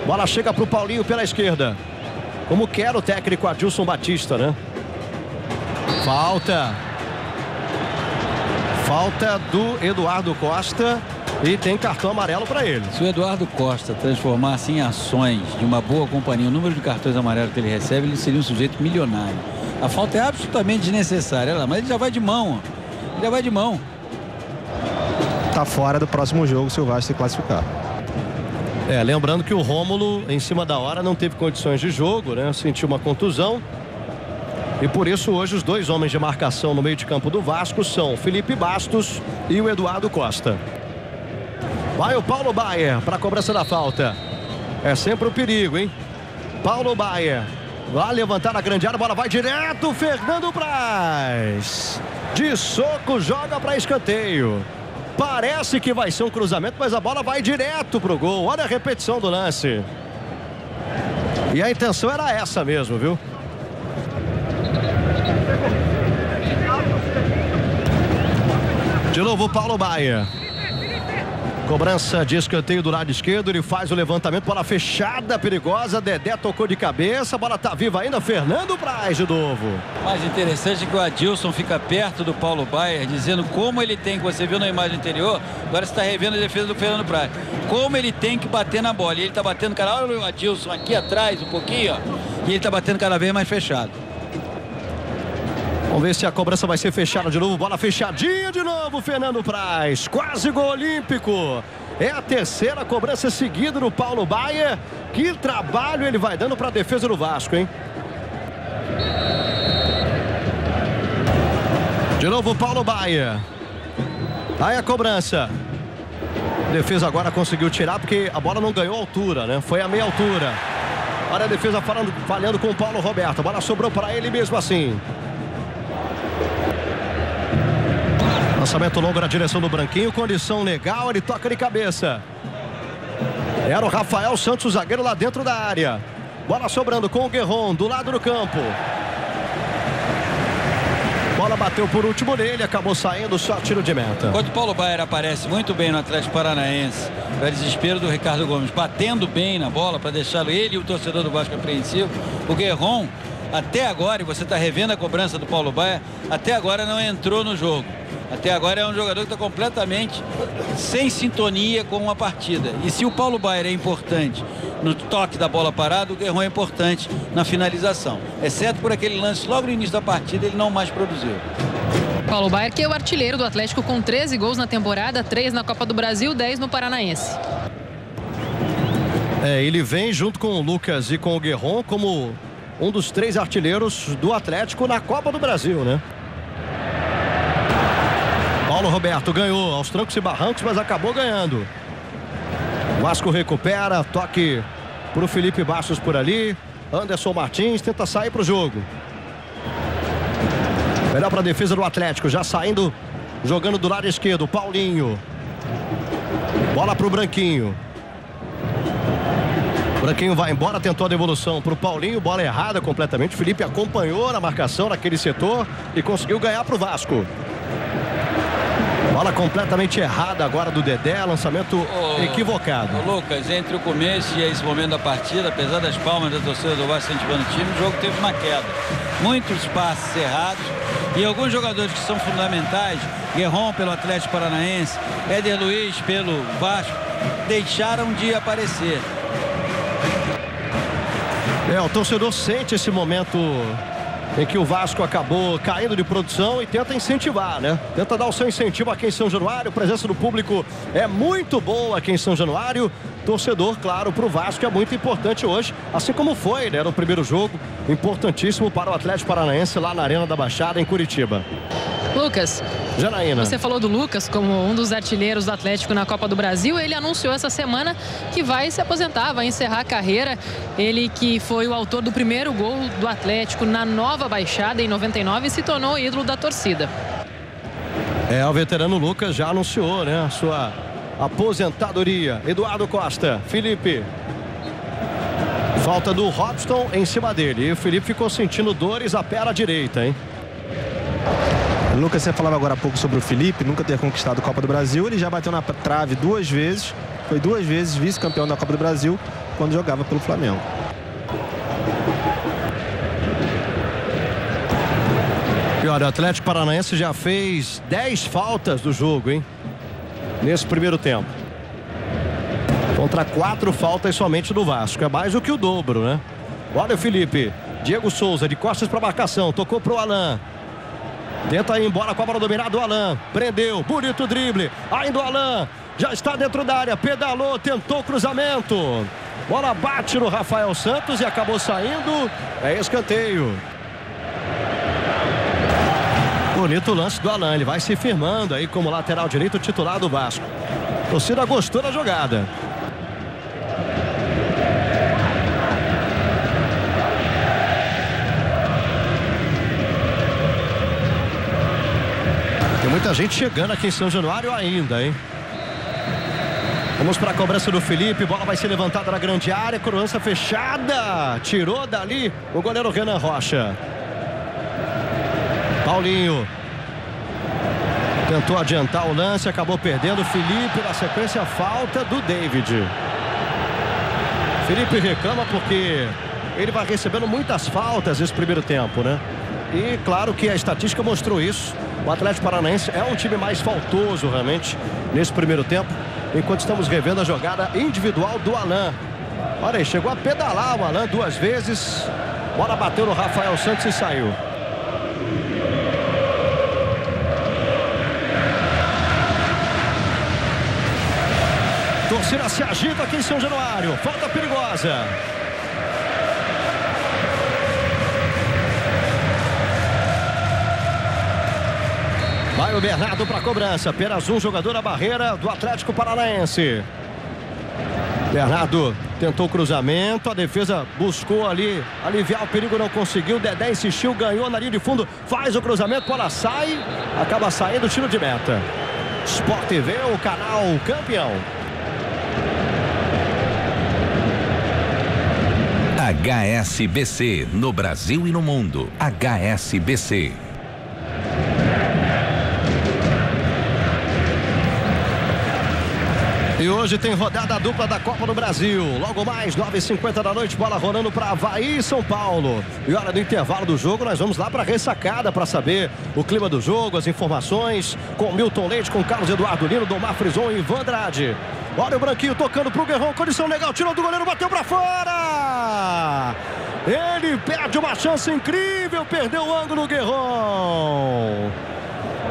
A: Bola chega pro Paulinho pela esquerda. Como quer o técnico Adilson Batista, né? Falta do Eduardo Costa. E tem cartão amarelo para ele.
B: Se o Eduardo Costa transformasse em ações de uma boa companhia o número de cartões amarelos que ele recebe, ele seria um sujeito milionário. A falta é absolutamente desnecessária, mas ele já vai de mão, ó. Ele já vai de mão.
E: Tá fora do próximo jogo se o Vasco se classificar.
A: Lembrando que o Rômulo, em cima da hora, não teve condições de jogo, né? Sentiu uma contusão. E por isso hoje os dois homens de marcação no meio de campo do Vasco são o Felipe Bastos e o Eduardo Costa. Vai o Paulo Baier para a cobrança da falta. É sempre um perigo, hein? Paulo Baier. Vai levantar a grande área, a bola vai direto. Fernando Praz. De soco, joga para escanteio. Parece que vai ser um cruzamento, mas a bola vai direto pro gol. Olha a repetição do lance. E a intenção era essa mesmo, viu? De novo o Paulo Baier. Cobrança de escanteio do lado esquerdo, ele faz o levantamento, bola fechada, perigosa, Dedé tocou de cabeça, a bola tá viva ainda, Fernando Praz de novo.
B: Mais interessante é que o Adilson fica perto do Paulo Baier, dizendo como ele tem, que você viu na imagem anterior, agora você está revendo a defesa do Fernando Praz, como ele tem que bater na bola, e ele tá batendo, cara, olha o Adilson aqui atrás um pouquinho, ó, e ele tá batendo cada vez mais fechado.
A: Vamos ver se a cobrança vai ser fechada de novo. Bola fechadinha de novo, Fernando Praz. Quase gol olímpico. É a terceira cobrança seguida do Paulo Baier. Que trabalho ele vai dando para a defesa do Vasco, hein? De novo o Paulo Baier. Aí a cobrança. A defesa agora conseguiu tirar porque a bola não ganhou altura, né? Foi a meia altura. Olha a defesa falhando com o Paulo Roberto. A bola sobrou para ele mesmo assim. Lançamento longo na direção do Branquinho, condição legal, ele toca de cabeça. Era o Rafael Santos, o zagueiro lá dentro da área. Bola sobrando com o Guerron, do lado do campo. Bola bateu por último nele, acabou saindo, só tiro de meta.
B: Enquanto o Paulo Baier aparece muito bem no Atlético Paranaense, para desespero do Ricardo Gomes, batendo bem na bola para deixar ele e o torcedor do Vasco apreensivo, o Guerron, até agora, e você está revendo a cobrança do Paulo Baier, até agora não entrou no jogo. Até agora é um jogador que está completamente sem sintonia com a partida. E se o Paulo Baier é importante no toque da bola parada, o Guerron é importante na finalização. Exceto por aquele lance logo no início da partida, ele não mais produziu.
C: Paulo Baier, que é o artilheiro do Atlético com 13 gols na temporada, 3 na Copa do Brasil, 10 no Paranaense.
A: Ele vem junto com o Lucas e com o Guerron como um dos 3 artilheiros do Atlético na Copa do Brasil, né? Paulo Roberto ganhou aos trancos e barrancos, mas acabou ganhando. O Vasco recupera, toque para o Felipe Bastos por ali. Anderson Martins tenta sair para o jogo. Melhor para a defesa do Atlético, já saindo, jogando do lado esquerdo, Paulinho. Bola para o Branquinho. Branquinho vai embora, tentou a devolução para o Paulinho, bola errada completamente. Felipe acompanhou na marcação naquele setor e conseguiu ganhar para o Vasco. Bola completamente errada agora do Dedé, lançamento equivocado.
B: Lucas, entre o começo e esse momento da partida, apesar das palmas da torcida do Vasco incentivando o time, o jogo teve uma queda. Muitos passes errados e alguns jogadores que são fundamentais, Guerron pelo Atlético Paranaense, Éder Luiz pelo Vasco, deixaram de aparecer.
A: O torcedor sente esse momento em que o Vasco acabou caindo de produção e tenta incentivar, né? Tenta dar o seu incentivo aqui em São Januário. A presença do público é muito boa aqui em São Januário. Torcedor, claro, para o Vasco é muito importante hoje, assim como foi, né, no primeiro jogo, importantíssimo para o Atlético Paranaense lá na Arena da Baixada, em Curitiba.
C: Lucas,
A: Janaína,
C: você falou do Lucas como um dos artilheiros do Atlético na Copa do Brasil. Ele anunciou essa semana que vai se aposentar, vai encerrar a carreira. Ele que foi o autor do primeiro gol do Atlético na Nova Baixada em 99 e se tornou ídolo da torcida.
A: O veterano Lucas já anunciou, né, a sua aposentadoria. Eduardo Costa, Felipe. Falta do Robson em cima dele. E o Felipe ficou sentindo dores à perna direita, hein?
E: Lucas, você falava agora há pouco sobre o Felipe, nunca ter conquistado a Copa do Brasil. Ele já bateu na trave 2 vezes. Foi 2 vezes vice-campeão da Copa do Brasil quando jogava pelo Flamengo.
A: E olha, o Atlético Paranaense já fez 10 faltas do jogo, hein? Nesse primeiro tempo. Contra 4 faltas somente do Vasco. É mais do que o dobro, né? Olha o Felipe. Diego Souza de costas para marcação. Tocou pro Alan. Tenta ir embora com a bola dominada. O Alan prendeu. Bonito drible. Ainda o Alan. Já está dentro da área. Pedalou. Tentou cruzamento. Bola bate no Rafael Santos e acabou saindo. É escanteio. Bonito lance do Alan. Ele vai se firmando aí como lateral direito titular do Vasco. A torcida gostou da jogada. Tem muita gente chegando aqui em São Januário ainda, hein? Vamos para a cobrança do Felipe. Bola vai ser levantada na grande área. Cobrança fechada. Tirou dali o goleiro Renan Rocha. Paulinho. Tentou adiantar o lance. Acabou perdendo. Felipe na sequência. Falta do David. Felipe reclama porque ele vai recebendo muitas faltas nesse primeiro tempo, né? E claro que a estatística mostrou isso. O Atlético Paranaense é um time mais faltoso realmente nesse primeiro tempo. Enquanto estamos revendo a jogada individual do Alan. Olha aí, chegou a pedalar o Alan 2 vezes. Bola bateu no Rafael Santos e saiu. Torcida se agita aqui em São Januário. Falta perigosa. Vai o Bernardo para a cobrança. Apenas um jogador na barreira do Atlético Paranaense. Bernardo tentou o cruzamento. A defesa buscou ali aliviar o perigo, não conseguiu. Dedé insistiu, ganhou na linha de fundo. Faz o cruzamento, bola sai. Acaba saindo, tiro de meta. Sport TV, o canal campeão.
D: HSBC, no Brasil e no mundo. HSBC.
A: hoje tem rodada dupla da Copa do Brasil. Logo mais, 9h50 da noite, bola rolando para Avaí e São Paulo. E hora do intervalo do jogo, nós vamos lá para a ressacada para saber o clima do jogo, as informações com Milton Leite, com Carlos Eduardo Lino, Domar Frison e Ivan Andrade. Olha o Branquinho tocando pro Guerrão, condição legal, tirou do goleiro, bateu para fora! Ele perde uma chance incrível, perdeu o ângulo, Guerrão.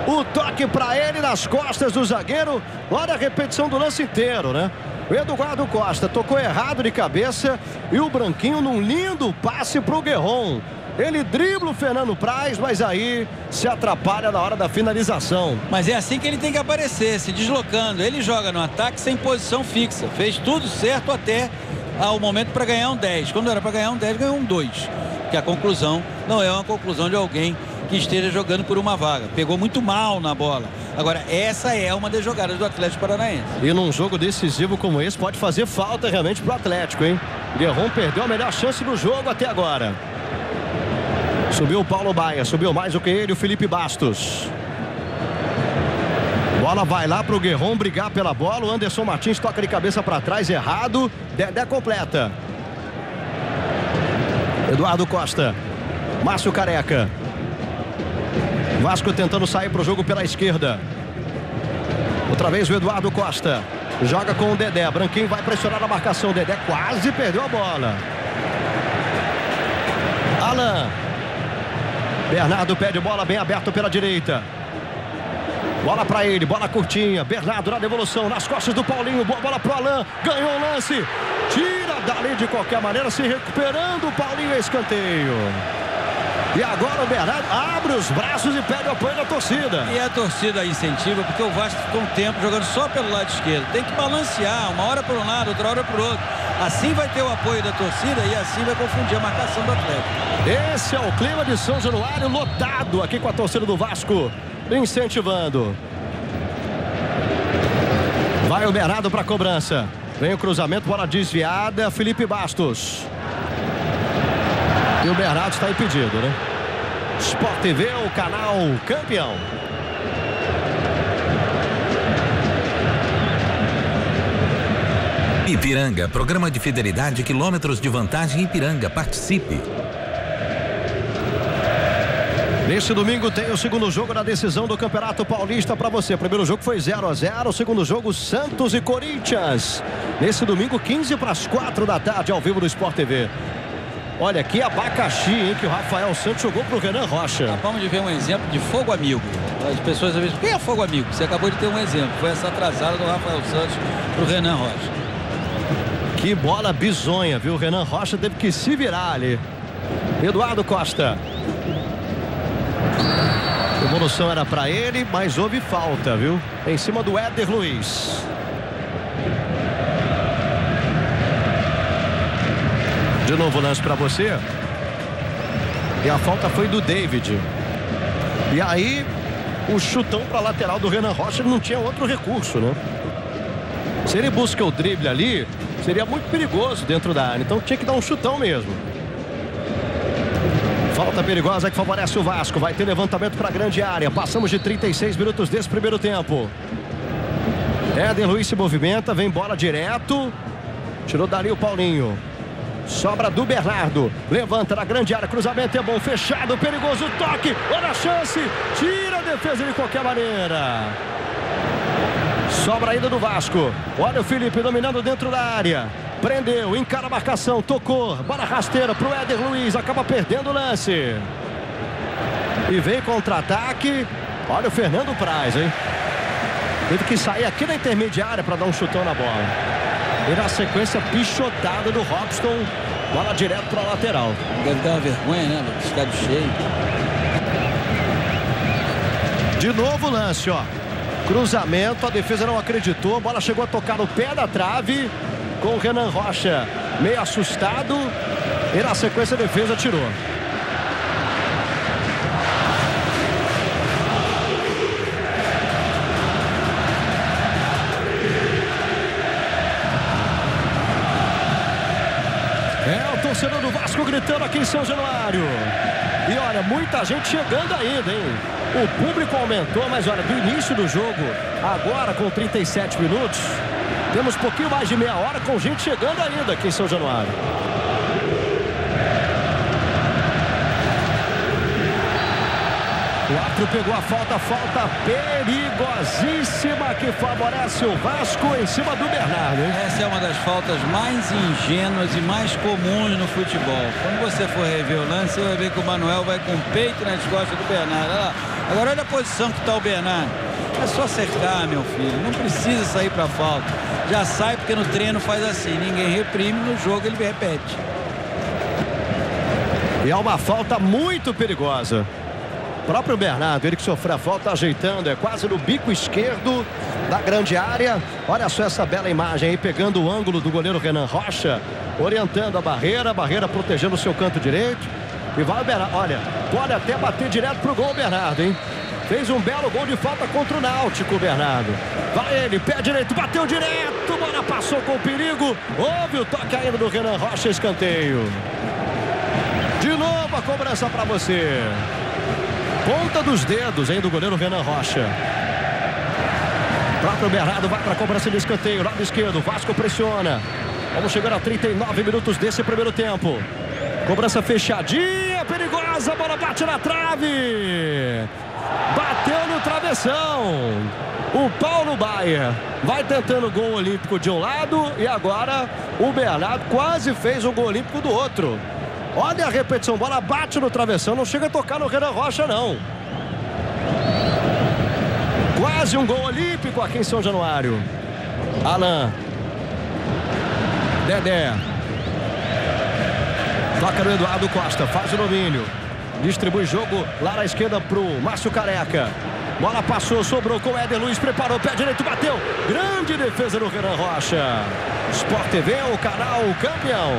A: O toque para ele nas costas do zagueiro. Olha a repetição do lance inteiro, né? O Eduardo Costa tocou errado de cabeça e o Branquinho num lindo passe para o Guerron. Ele dribla o Fernando Praz, mas aí se atrapalha na hora da finalização.
B: Mas é assim que ele tem que aparecer, se deslocando. Ele joga no ataque sem posição fixa. Fez tudo certo até ao momento para ganhar um 10. Quando era para ganhar um 10, ganhou um 2. Que a conclusão não é uma conclusão de alguém que esteja jogando por uma vaga. Pegou muito mal na bola. Agora, essa é uma das jogadas do Atlético Paranaense.
A: E num jogo decisivo como esse, pode fazer falta realmente pro Atlético, hein? Guerron perdeu a melhor chance do jogo até agora. Subiu o Paulo Baia, subiu mais do que ele, o Felipe Bastos. Bola vai lá pro Guerron brigar pela bola. O Anderson Martins toca de cabeça para trás, errado. Dedé completa. Eduardo Costa. Márcio Careca. Vasco tentando sair para o jogo pela esquerda. Outra vez o Eduardo Costa. Joga com o Dedé. Branquinho vai pressionar a marcação. Dedé quase perdeu a bola. Alan. Bernardo pede bola bem aberto pela direita. Bola para ele. Bola curtinha. Bernardo na devolução. Nas costas do Paulinho. Boa bola para o Alan. Ganhou o lance. Tira dali de qualquer maneira. Se recuperando o Paulinho. Escanteio. E agora o Bernardo abre os braços e pede o apoio da torcida.
B: E a torcida incentiva, porque o Vasco ficou um tempo jogando só pelo lado esquerdo. Tem que balancear, uma hora por um lado, outra hora por outro. Assim vai ter o apoio da torcida e assim vai confundir a marcação do Atlético.
A: Esse é o clima de São Januário, lotado aqui com a torcida do Vasco, incentivando. Vai o Bernardo para a cobrança. Vem o cruzamento, bola desviada, Felipe Bastos. E o Bernardo está impedido, né? Sport TV, o canal campeão.
D: Ipiranga, programa de fidelidade, quilômetros de vantagem Ipiranga. Participe.
A: Neste domingo tem o segundo jogo da decisão do Campeonato Paulista para você. O primeiro jogo foi 0-0, o segundo jogo Santos e Corinthians. Nesse domingo, 15:04 da tarde, ao vivo do Sport TV. Olha, que abacaxi, hein, que o Rafael Santos jogou pro Renan Rocha.
B: Acabamos de ver um exemplo de fogo amigo. As pessoas às vezes, quem é fogo amigo? Você acabou de ter um exemplo. Foi essa atrasada do Rafael Santos pro Renan Rocha.
A: Que bola bizonha, viu? O Renan Rocha teve que se virar ali. Eduardo Costa. A evolução era para ele, mas houve falta, viu? Em cima do Éder Luiz. De novo o lance para você. E a falta foi do David. E aí, o chutão para a lateral do Renan Rocha, ele não tinha outro recurso, né? Se ele busca o drible ali, seria muito perigoso dentro da área. Então tinha que dar um chutão mesmo. Falta perigosa que favorece o Vasco. Vai ter levantamento para a grande área. Passamos de 36 minutos desse primeiro tempo. Éder Luiz se movimenta, vem bola direto. Tirou dali o Paulinho. Sobra do Bernardo. Levanta na grande área. Cruzamento é bom. Fechado. Perigoso toque. Olha a chance. Tira a defesa de qualquer maneira. Sobra ainda do Vasco. Olha o Felipe dominando dentro da área. Prendeu. Encara a marcação. Tocou. Bola rasteira para o Éder Luiz. Acaba perdendo o lance. E vem contra-ataque. Olha o Fernando Praz, hein? Teve que sair aqui na intermediária para dar um chutão na bola. E na sequência, pichotada do Robson. Bola direto para a lateral.
B: Deve dar uma vergonha, né? Estádio cheio.
A: De novo o lance, ó. Cruzamento, a defesa não acreditou. A bola chegou a tocar no pé da trave. Com o Renan Rocha meio assustado. E na sequência, a defesa tirou. Torcedor do Vasco gritando aqui em São Januário. E olha, muita gente chegando ainda, hein? O público aumentou, mas olha, do início do jogo, agora com 37 minutos, Temos um pouquinho mais de meia hora com gente chegando ainda aqui em São Januário. O árbitro pegou a falta perigosíssima que favorece o Vasco em cima do Bernardo, hein?
B: Essa é uma das faltas mais ingênuas e mais comuns no futebol. Quando você for rever o lance, você vai ver que o Manuel vai com o peito nas costas do Bernardo. Olha lá. Agora olha a posição que está o Bernardo. É só acertar, meu filho. Não precisa sair para falta. Já sai porque no treino faz assim. Ninguém reprime, no jogo ele repete.
A: E é uma falta muito perigosa. O próprio Bernardo, ele que sofreu a falta, ajeitando, é quase no bico esquerdo da grande área. Olha só essa bela imagem aí, pegando o ângulo do goleiro Renan Rocha, orientando a barreira protegendo o seu canto direito. E vai o Bernardo, olha, pode até bater direto pro gol o Bernardo, hein? Fez um belo gol de falta contra o Náutico, o Bernardo. Vai ele, pé direito, bateu direto, bola passou com perigo. Houve o toque ainda do Renan Rocha, escanteio. De novo a cobrança para você. Ponta dos dedos, hein, do goleiro Renan Rocha. O próprio Bernardo vai para a cobrança de escanteio, lado esquerdo, Vasco pressiona. Vamos chegar a 39 minutos desse primeiro tempo. Cobrança fechadinha, perigosa, a bola bate na trave. Bateu no travessão. O Paulo Baier vai tentando gol olímpico de um lado e agora o Bernardo quase fez um gol olímpico do outro. Olha a repetição, bola bate no travessão, não chega a tocar no Renan Rocha, não. Quase um gol olímpico aqui em São Januário. Alan. Dedé. Toca no Eduardo Costa, faz o domínio. Distribui jogo lá na esquerda pro Márcio Careca. Bola passou, sobrou com o Éder Luiz, preparou, pé direito, bateu. Grande defesa do Renan Rocha. Sport TV, o canal campeão.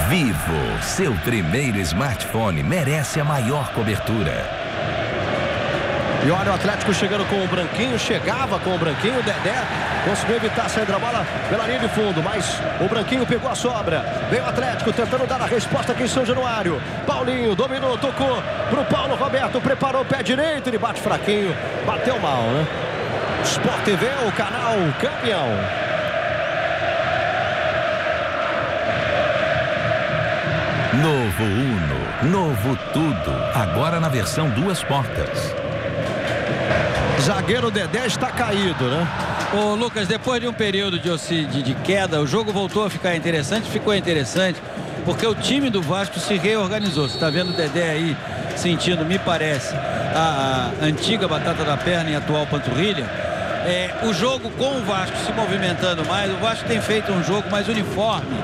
D: Vivo, seu primeiro smartphone merece a maior cobertura.
A: E olha o Atlético chegando com o Branquinho, chegava com o Branquinho, o Dedé conseguiu evitar a saída da bola pela linha de fundo, mas o Branquinho pegou a sobra. Veio o Atlético tentando dar a resposta aqui em São Januário. Paulinho dominou, tocou pro Paulo Roberto, preparou o pé direito, ele bate fraquinho, bateu mal, né? Sport TV, o canal campeão.
D: Novo Uno, novo tudo, agora na versão 2 portas.
A: Zagueiro Dedé está caído, né?
B: Ô Lucas, depois de um período de queda, o jogo voltou a ficar interessante, ficou interessante, porque o time do Vasco se reorganizou. Você está vendo o Dedé aí sentindo, me parece, a antiga batata da perna e atual panturrilha. O jogo com o Vasco se movimentando mais, o Vasco tem feito um jogo mais uniforme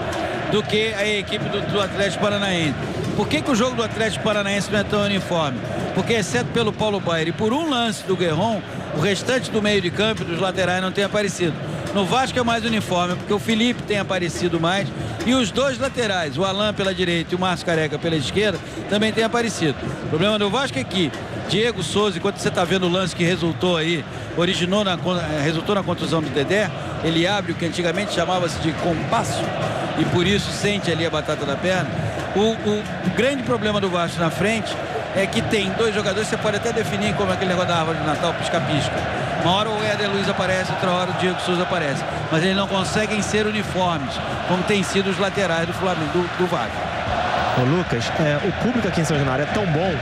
B: do que a equipe do Atlético Paranaense. Por que o jogo do Atlético Paranaense não é tão uniforme? Porque, exceto pelo Paulo Baier e por um lance do Guerron, o restante do meio de campo e dos laterais não tem aparecido. No Vasco é mais uniforme, porque o Felipe tem aparecido mais e os dois laterais, o Alan pela direita e o Márcio Careca pela esquerda, também tem aparecido. O problema do Vasco é que Diego Souza, enquanto você está vendo o lance que resultou aí, resultou na contusão do Dedé, ele abre o que antigamente chamava-se de compasso e por isso sente ali a batata da perna. O grande problema do Vasco na frente é que tem dois jogadores, você pode até definir como aquele negócio da árvore de Natal, pisca-pisca. Uma hora o Éder Luiz aparece, outra hora o Diego Souza aparece. Mas eles não conseguem ser uniformes, como tem sido os laterais do Flamengo, do Vasco.
E: Ô Lucas, o público aqui em São Januário é tão bom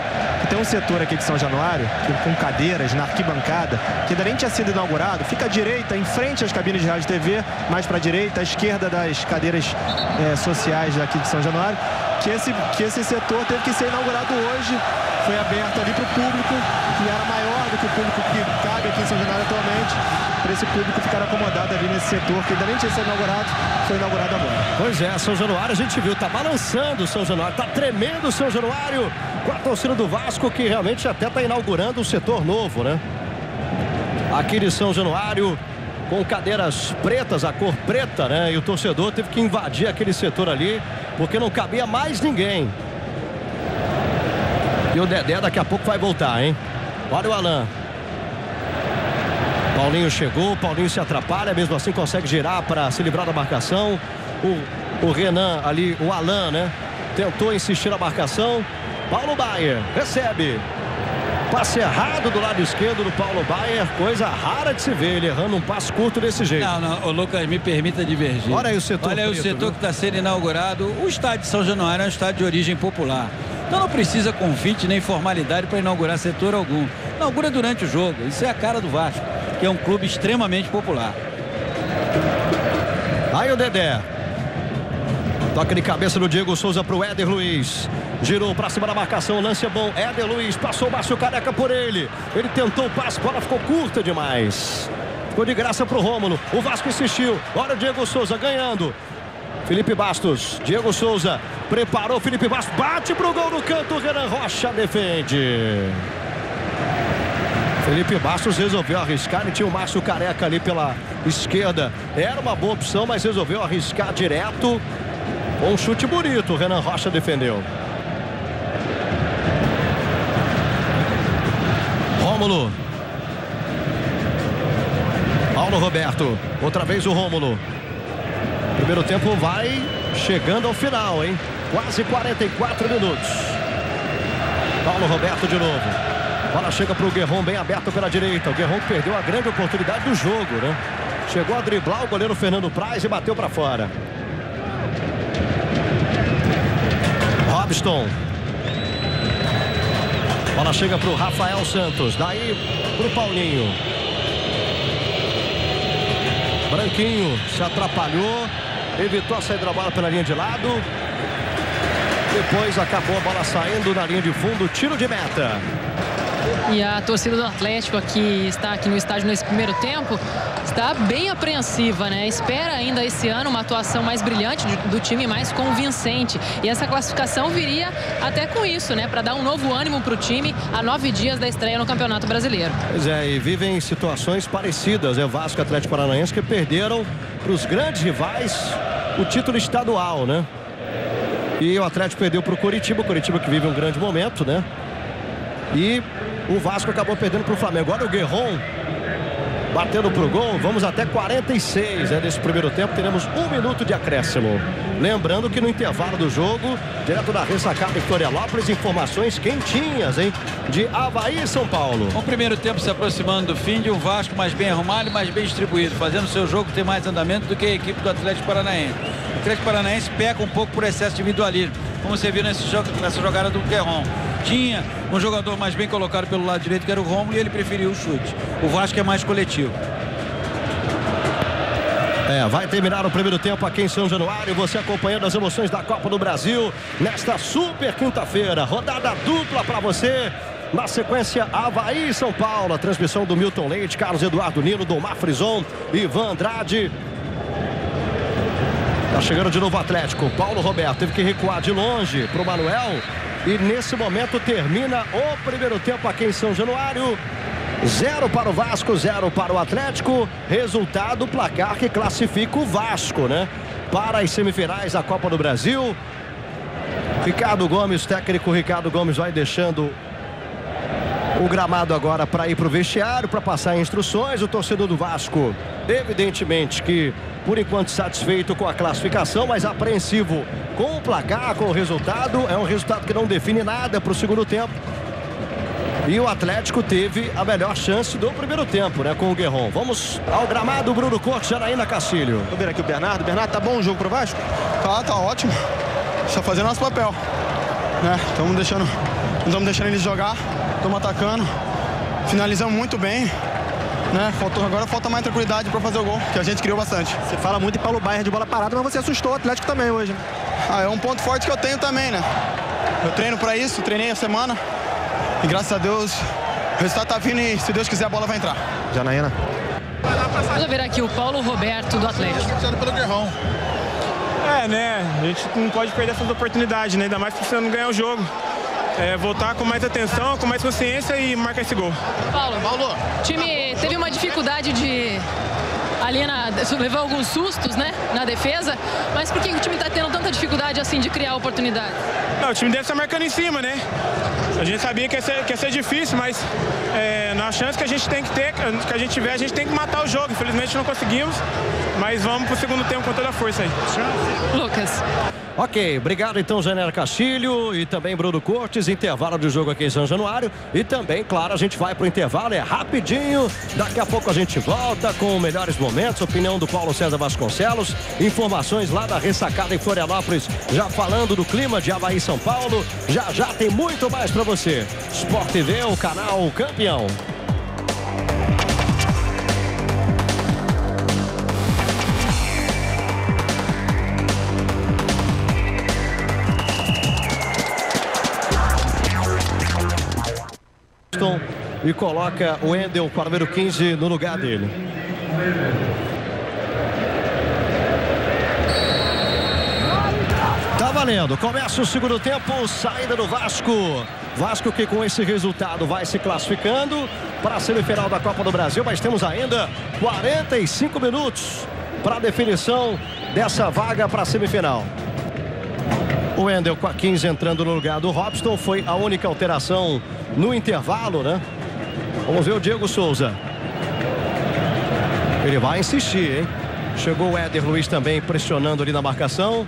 E: que tem um setor aqui de São Januário, com cadeiras na arquibancada, que ainda nem tinha sido inaugurado, fica à direita, em frente às cabines de rádio e TV, mais para a direita, à esquerda das cadeiras sociais aqui de São Januário, que esse setor teve que ser inaugurado hoje, foi aberto ali para o público, que era maior do que o público que cabe aqui em São Januário atualmente, para esse público ficar acomodado ali nesse setor, que ainda nem tinha sido inaugurado, foi inaugurado agora.
A: Pois é, São Januário, a gente viu, tá balançando o São Januário, tá tremendo o São Januário, com a torcida do Vasco, que realmente até está inaugurando um setor novo, né? Aqui de São Januário, com cadeiras pretas, a cor preta, né? E o torcedor teve que invadir aquele setor ali, porque não cabia mais ninguém. E o Dedé daqui a pouco vai voltar, hein? Olha o Alan. Paulinho chegou, Paulinho se atrapalha, mesmo assim consegue girar para se livrar da marcação. O Renan ali, o Alan, né? Tentou insistir na marcação. Paulo Baier recebe. Passe errado do lado esquerdo do Paulo Baier, coisa rara de se ver, ele errando um passe curto desse jeito.
B: Não, Lucas, me permita divergir.
A: Olha aí o setor.
B: Olha aí o setor que está sendo inaugurado. O estádio de São Januário é um estádio de origem popular. Então não precisa convite nem formalidade para inaugurar setor algum. Inaugura durante o jogo. Isso é a cara do Vasco, que é um clube extremamente popular.
A: Aí o Dedé. Toque de cabeça do Diego Souza para o Éder Luiz. Girou para cima da marcação, o lance é bom. Éder Luiz passou o Márcio Careca por ele. Ele tentou o passe, a bola ficou curta demais. Ficou de graça para o Rômulo. O Vasco insistiu. Olha o Diego Souza ganhando. Felipe Bastos. Diego Souza preparou. Felipe Bastos bate para o gol no canto. Renan Rocha defende. Felipe Bastos resolveu arriscar e tinha o Márcio Careca ali pela esquerda. Era uma boa opção, mas resolveu arriscar direto. Um chute bonito. Renan Rocha defendeu. Rômulo. Paulo Roberto. Outra vez o Rômulo. Primeiro tempo vai chegando ao final, hein? Quase 44 minutos. Paulo Roberto de novo. Bola chega para o Guerron bem aberto pela direita. O Guerron perdeu a grande oportunidade do jogo, né? Chegou a driblar o goleiro Fernando Praz e bateu para fora. Robson. Bola chega para o Rafael Santos. Daí para o Paulinho. Branquinho se atrapalhou. Evitou a saída da bola pela linha de lado. Depois acabou a bola saindo na linha de fundo. Tiro de meta.
C: E a torcida do Atlético está aqui no estádio nesse primeiro tempo, está bem apreensiva, né? Espera ainda esse ano uma atuação mais brilhante do time, mais convincente. E essa classificação viria até com isso, né? Para dar um novo ânimo para o time a 9 dias da estreia no Campeonato Brasileiro.
A: Pois é, e vivem situações parecidas. É Vasco e Atlético Paranaense que perderam para os grandes rivais o título estadual, né? E o Atlético perdeu para o Coritiba que vive um grande momento, né? E o Vasco acabou perdendo para o Flamengo. Agora o Guerron batendo para o gol. Vamos até 46, né? Nesse primeiro tempo teremos 1 minuto de acréscimo. Lembrando que no intervalo do jogo, direto da ressacada em Florianópolis, informações quentinhas, hein? De Avaí e São Paulo.
B: O primeiro tempo se aproximando do fim, de um Vasco mais bem arrumado e mais bem distribuído, fazendo seu jogo ter mais andamento do que a equipe do Atlético Paranaense. O Atlético Paranaense peca um pouco por excesso de individualismo, como você viu nessa jogada do Guerron. Tinha um jogador mais bem colocado pelo lado direito, que era o Rômulo, e ele preferiu o chute. O Vasco é mais coletivo.
A: Vai terminar o primeiro tempo aqui em São Januário. Você acompanhando as emoções da Copa do Brasil nesta super quinta-feira. Rodada dupla para você. Na sequência, Avaí e São Paulo. A transmissão do Milton Leite, Carlos Eduardo Nino, Domar Frison, Ivan Andrade. Tá chegando de novo o Atlético. Paulo Roberto teve que recuar de longe para o Manuel. E nesse momento termina o primeiro tempo aqui em São Januário. 0 para o Vasco, 0 para o Atlético. Resultado, placar que classifica o Vasco, né? Para as semifinais da Copa do Brasil. Ricardo Gomes, técnico Ricardo Gomes, vai deixando o gramado agora para ir para o vestiário, para passar instruções. O torcedor do Vasco, evidentemente que por enquanto satisfeito com a classificação, mas apreensivo com o placar, com o resultado. É um resultado que não define nada para o segundo tempo. E o Atlético teve a melhor chance do primeiro tempo, né, com o Guerron. Vamos ao gramado, Bruno Cortes, Janaína Castilho.
E: Vou ver aqui o Bernardo. Bernardo, tá bom o jogo pro Vasco?
F: Tá ótimo. Só fazendo nosso papel, né? Não estamos deixando eles jogar, estamos atacando, finalizamos muito bem, né? Agora falta mais tranquilidade para fazer o gol, que a gente criou bastante.
E: Você fala muito em Paulo Baier de bola parada, mas você assustou o Atlético também hoje.
F: É um ponto forte que eu tenho também, né? Eu treino para isso, treinei a semana. E graças a Deus, o resultado tá vindo e se Deus quiser a bola vai entrar.
E: Janaína.
C: Vamos ver aqui o Paulo Roberto do Atlético.
F: Pelo Guerron.
G: Né? A gente não pode perder essas oportunidades, né? Ainda mais precisando ganhar o jogo. Voltar com mais atenção, com mais consciência e marcar esse gol.
C: Paulo, o time teve uma dificuldade de ali levou alguns sustos, né, na defesa, mas por que o time está tendo tanta dificuldade assim de criar oportunidade?
G: Não, o time deve estar marcando em cima, né? A gente sabia que ia ser difícil, mas na chance que a gente tem que ter, que a gente tiver, a gente tem que matar o jogo. Infelizmente não conseguimos, mas vamos pro segundo tempo com toda a força aí.
C: Lucas.
A: Ok, obrigado então, Janela Castilho e também Bruno Cortes. Intervalo de jogo aqui em São Januário. E também, claro, a gente vai pro intervalo, é rapidinho. Daqui a pouco a gente volta com melhores momentos. Opinião do Paulo César Vasconcelos. Informações lá da ressacada em Florianópolis. Já falando do clima de Avaí e São Paulo. Já já tem muito mais pra você. Sport TV, o canal campeão. E coloca o Wendel com a número 15 no lugar dele. Tá valendo, começa o segundo tempo, saída do Vasco. Vasco que com esse resultado vai se classificando para a semifinal da Copa do Brasil, mas temos ainda 45 minutos para a definição dessa vaga para a semifinal. O Wendel com a 15 entrando no lugar do Robson, foi a única alteração no intervalo, né? Vamos ver o Diego Souza. Ele vai insistir, hein? Chegou o Éder Luiz também pressionando ali na marcação.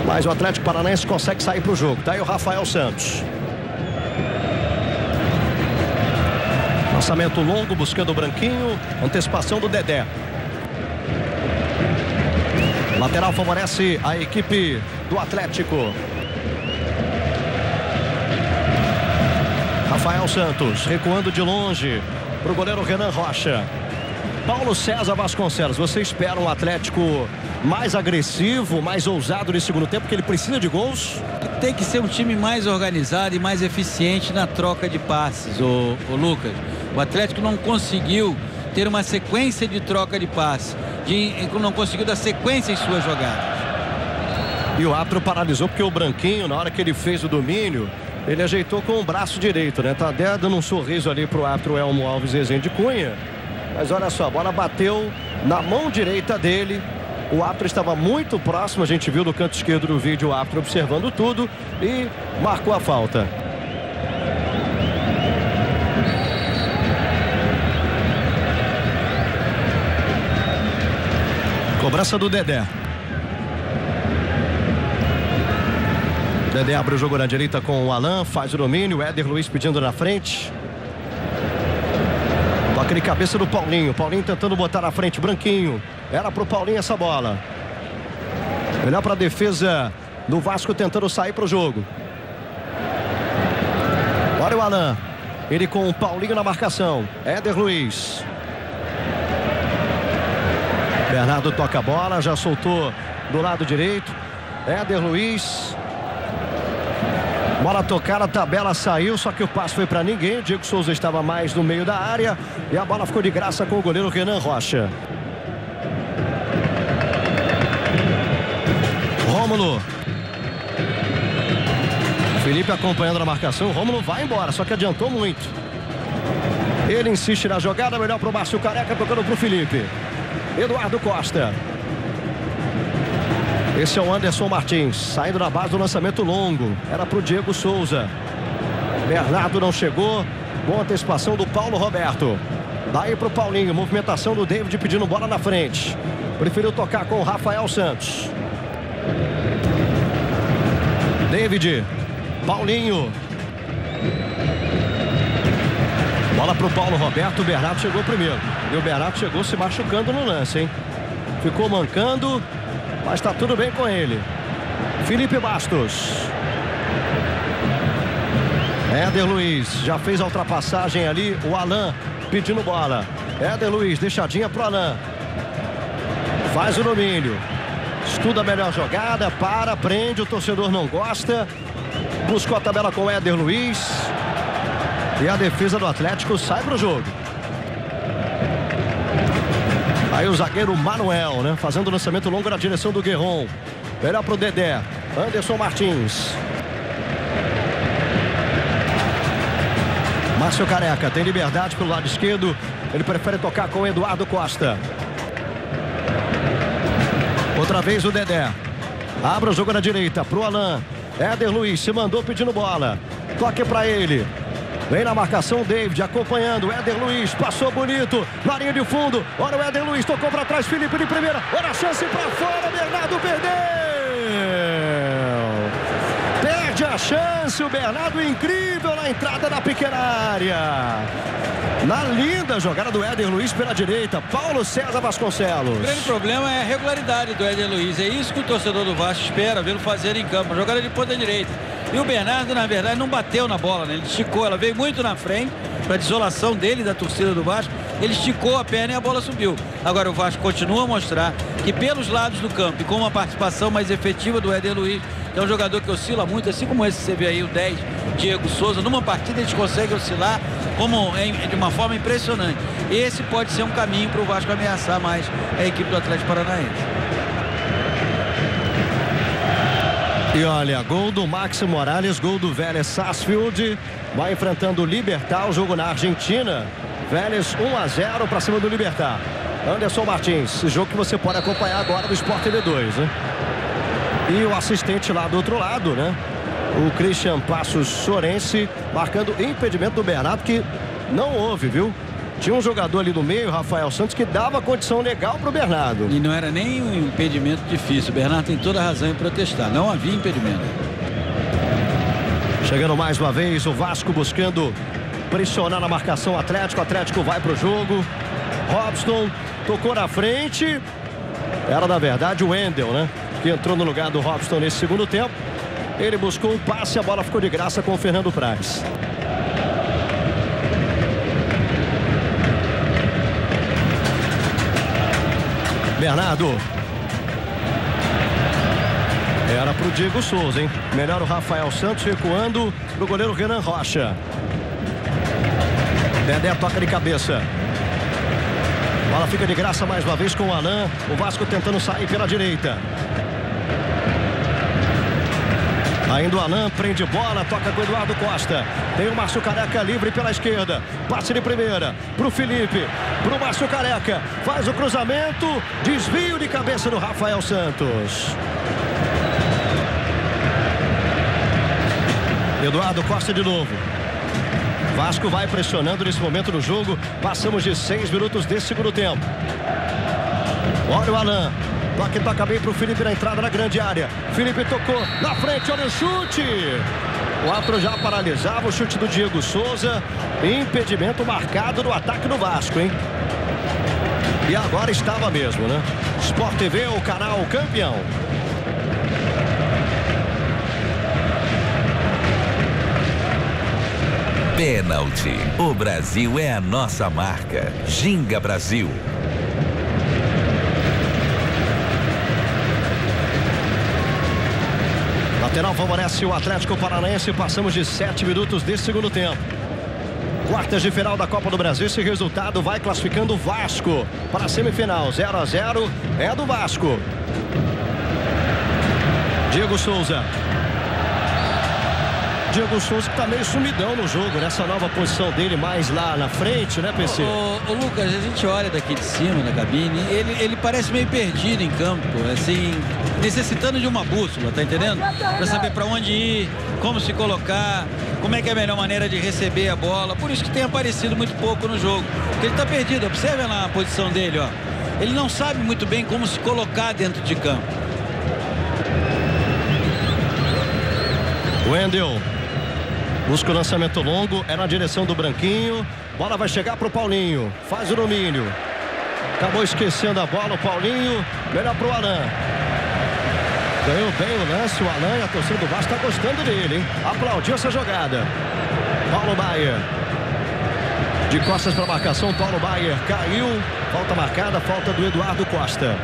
A: Mas o Atlético Paranaense consegue sair para o jogo. Tá aí o Rafael Santos. Lançamento longo buscando o Branquinho. Antecipação do Dedé. Lateral favorece a equipe do Atlético. Rafael Santos recuando de longe para o goleiro Renan Rocha. Paulo César Vasconcelos, você espera um Atlético mais agressivo, mais ousado nesse segundo tempo, porque ele precisa de gols?
B: Tem que ser um time mais organizado e mais eficiente na troca de passes, o Lucas. O Atlético não conseguiu ter uma sequência de troca de passes, não conseguiu dar sequência em suas jogadas.
A: E o árbitro paralisou porque o Branquinho, na hora que ele fez o domínio, ele ajeitou com o braço direito, né? Tá dando um sorriso ali pro árbitro Elmo Alves Rezende Cunha. Mas olha só, a bola bateu na mão direita dele. O árbitro estava muito próximo, a gente viu no canto esquerdo do vídeo o árbitro observando tudo e marcou a falta. Cobrança do Dedé. Dedé abre o jogo na direita com o Alan, faz o domínio, o Éder Luiz pedindo na frente. Toca de cabeça do Paulinho, Paulinho tentando botar na frente, Branquinho. Era pro Paulinho essa bola. Melhor para a defesa do Vasco tentando sair pro jogo. Olha o Alan, ele com o Paulinho na marcação, Éder Luiz. Bernardo toca a bola, já soltou do lado direito, Éder Luiz. Bola tocada, a tabela saiu, só que o passe foi para ninguém. O Diego Souza estava mais no meio da área e a bola ficou de graça com o goleiro Renan Rocha. Rômulo. Felipe acompanhando a marcação. O Rômulo vai embora, só que adiantou muito. Ele insiste na jogada, melhor para o Márcio Careca, tocando para o Felipe. Eduardo Costa. Esse é o Anderson Martins, saindo na base do lançamento longo. Era para o Diego Souza. Bernardo não chegou. Boa antecipação do Paulo Roberto. Daí para o Paulinho, movimentação do David pedindo bola na frente. Preferiu tocar com o Rafael Santos. David, Paulinho. Bola para o Paulo Roberto, o Bernardo chegou primeiro. E o Bernardo chegou se machucando no lance, hein? Ficou mancando. Mas está tudo bem com ele. Felipe Bastos. Éder Luiz já fez a ultrapassagem ali. O Alan pedindo bola. Éder Luiz, deixadinha pro Alan. Faz o domínio. Estuda a melhor jogada. Prende. O torcedor não gosta. Buscou a tabela com o Éder Luiz. E a defesa do Atlético sai pro jogo. Aí o zagueiro Manuel, né? Fazendo o lançamento longo na direção do Guerron. Melhor pro Dedé. Anderson Martins. Márcio Careca tem liberdade pelo lado esquerdo. Ele prefere tocar com o Eduardo Costa. Outra vez o Dedé. Abre o jogo na direita pro Alan. Éder Luiz se mandou pedindo bola. Toque para ele. Vem na marcação o David acompanhando. Éder Luiz passou bonito. Na linha de fundo. Olha o Éder Luiz. Tocou para trás. Felipe de primeira. Olha a chance para fora. Bernardo perdeu. Perde a chance. O Bernardo incrível na entrada da pequena área. Na linda jogada do Éder Luiz pela direita. Paulo César Vasconcelos.
B: O grande problema é a regularidade do Éder Luiz. É isso que o torcedor do Vasco espera vê-lo fazer em campo. Uma jogada de ponta direita. E o Bernardo, na verdade, não bateu na bola, né? Ele esticou, ela veio muito na frente, para a desolação dele, da torcida do Vasco. Ele esticou a perna e a bola subiu. Agora o Vasco continua a mostrar que pelos lados do campo e com uma participação mais efetiva do Éder Luiz, que é um jogador que oscila muito, assim como esse que você vê aí, o 10, Diego Souza, numa partida eles conseguem oscilar de uma forma impressionante. Esse pode ser um caminho para o Vasco ameaçar mais a equipe do Atlético Paranaense.
A: E olha, gol do Maxi Morales, gol do Vélez Sarsfield. Vai enfrentando o Libertad, o jogo na Argentina. Vélez 1-0 para cima do Libertad. Anderson Martins, jogo que você pode acompanhar agora do Sport TV 2, né? E o assistente lá do outro lado, né? O Christian Passos Sorense, marcando impedimento do Bernardo, que não houve, viu? Tinha um jogador ali no meio, Rafael Santos, que dava condição legal para o Bernardo.
B: E não era nem um impedimento difícil. O Bernardo tem toda a razão em protestar. Não havia impedimento.
A: Chegando mais uma vez, o Vasco buscando pressionar na marcação Atlético. O Atlético vai para o jogo. Robson tocou na frente. Era, na verdade, o Wendel, né? Que entrou no lugar do Robson nesse segundo tempo. Ele buscou um passe, a bola ficou de graça com o Fernando Praz. Bernardo. Era pro Diego Souza, hein? Melhor o Rafael Santos recuando pro goleiro Renan Rocha. Dedé toca de cabeça. Bola fica de graça mais uma vez com o Alan. O Vasco tentando sair pela direita. Ainda o Alan prende bola, toca com o Eduardo Costa. Tem o Márcio Careca livre pela esquerda. Passe de primeira pro Felipe, pro Márcio Careca. Faz o cruzamento, desvio de cabeça do Rafael Santos. Eduardo Costa de novo. Vasco vai pressionando nesse momento do jogo. Passamos de 6 minutos desse segundo tempo. Olha o Alan. Toca bem para o Felipe na entrada na grande área. Felipe tocou na frente, olha o chute. O árbitro já paralisava o chute do Diego Souza. Impedimento marcado no ataque do Vasco, hein? E agora estava mesmo, né? Sport TV, o canal campeão.
D: Pênalti. O Brasil é a nossa marca. Ginga Brasil.
A: Lateral favorece o Atlético Paranaense. Passamos de 7 minutos desse segundo tempo. Quartas de final da Copa do Brasil. Esse resultado vai classificando o Vasco para a semifinal. 0-0 é do Vasco. Diego Souza. Diego Souza que tá meio sumidão no jogo, nessa nova posição dele mais lá na frente, né, PC?
B: Ô Lucas, a gente olha daqui de cima na cabine, ele parece meio perdido em campo, assim, necessitando de uma bússola, tá entendendo? Para saber para onde ir, como se colocar, como é que é a melhor maneira de receber a bola. Por isso que tem aparecido muito pouco no jogo, porque ele tá perdido. Observe lá a posição dele, ó. Ele não sabe muito bem como se colocar dentro de campo.
A: Wendel. Busca o lançamento longo, é na direção do Branquinho. Bola vai chegar para o Paulinho. Faz o domínio. Acabou esquecendo a bola o Paulinho. Melhor para o Alan. Ganhou bem o lance o Alan e a torcida do Vasco está gostando dele, hein? Aplaudiu essa jogada. Paulo Baier. De costas para a marcação, Paulo Baier caiu. Falta marcada, falta do Eduardo Costa.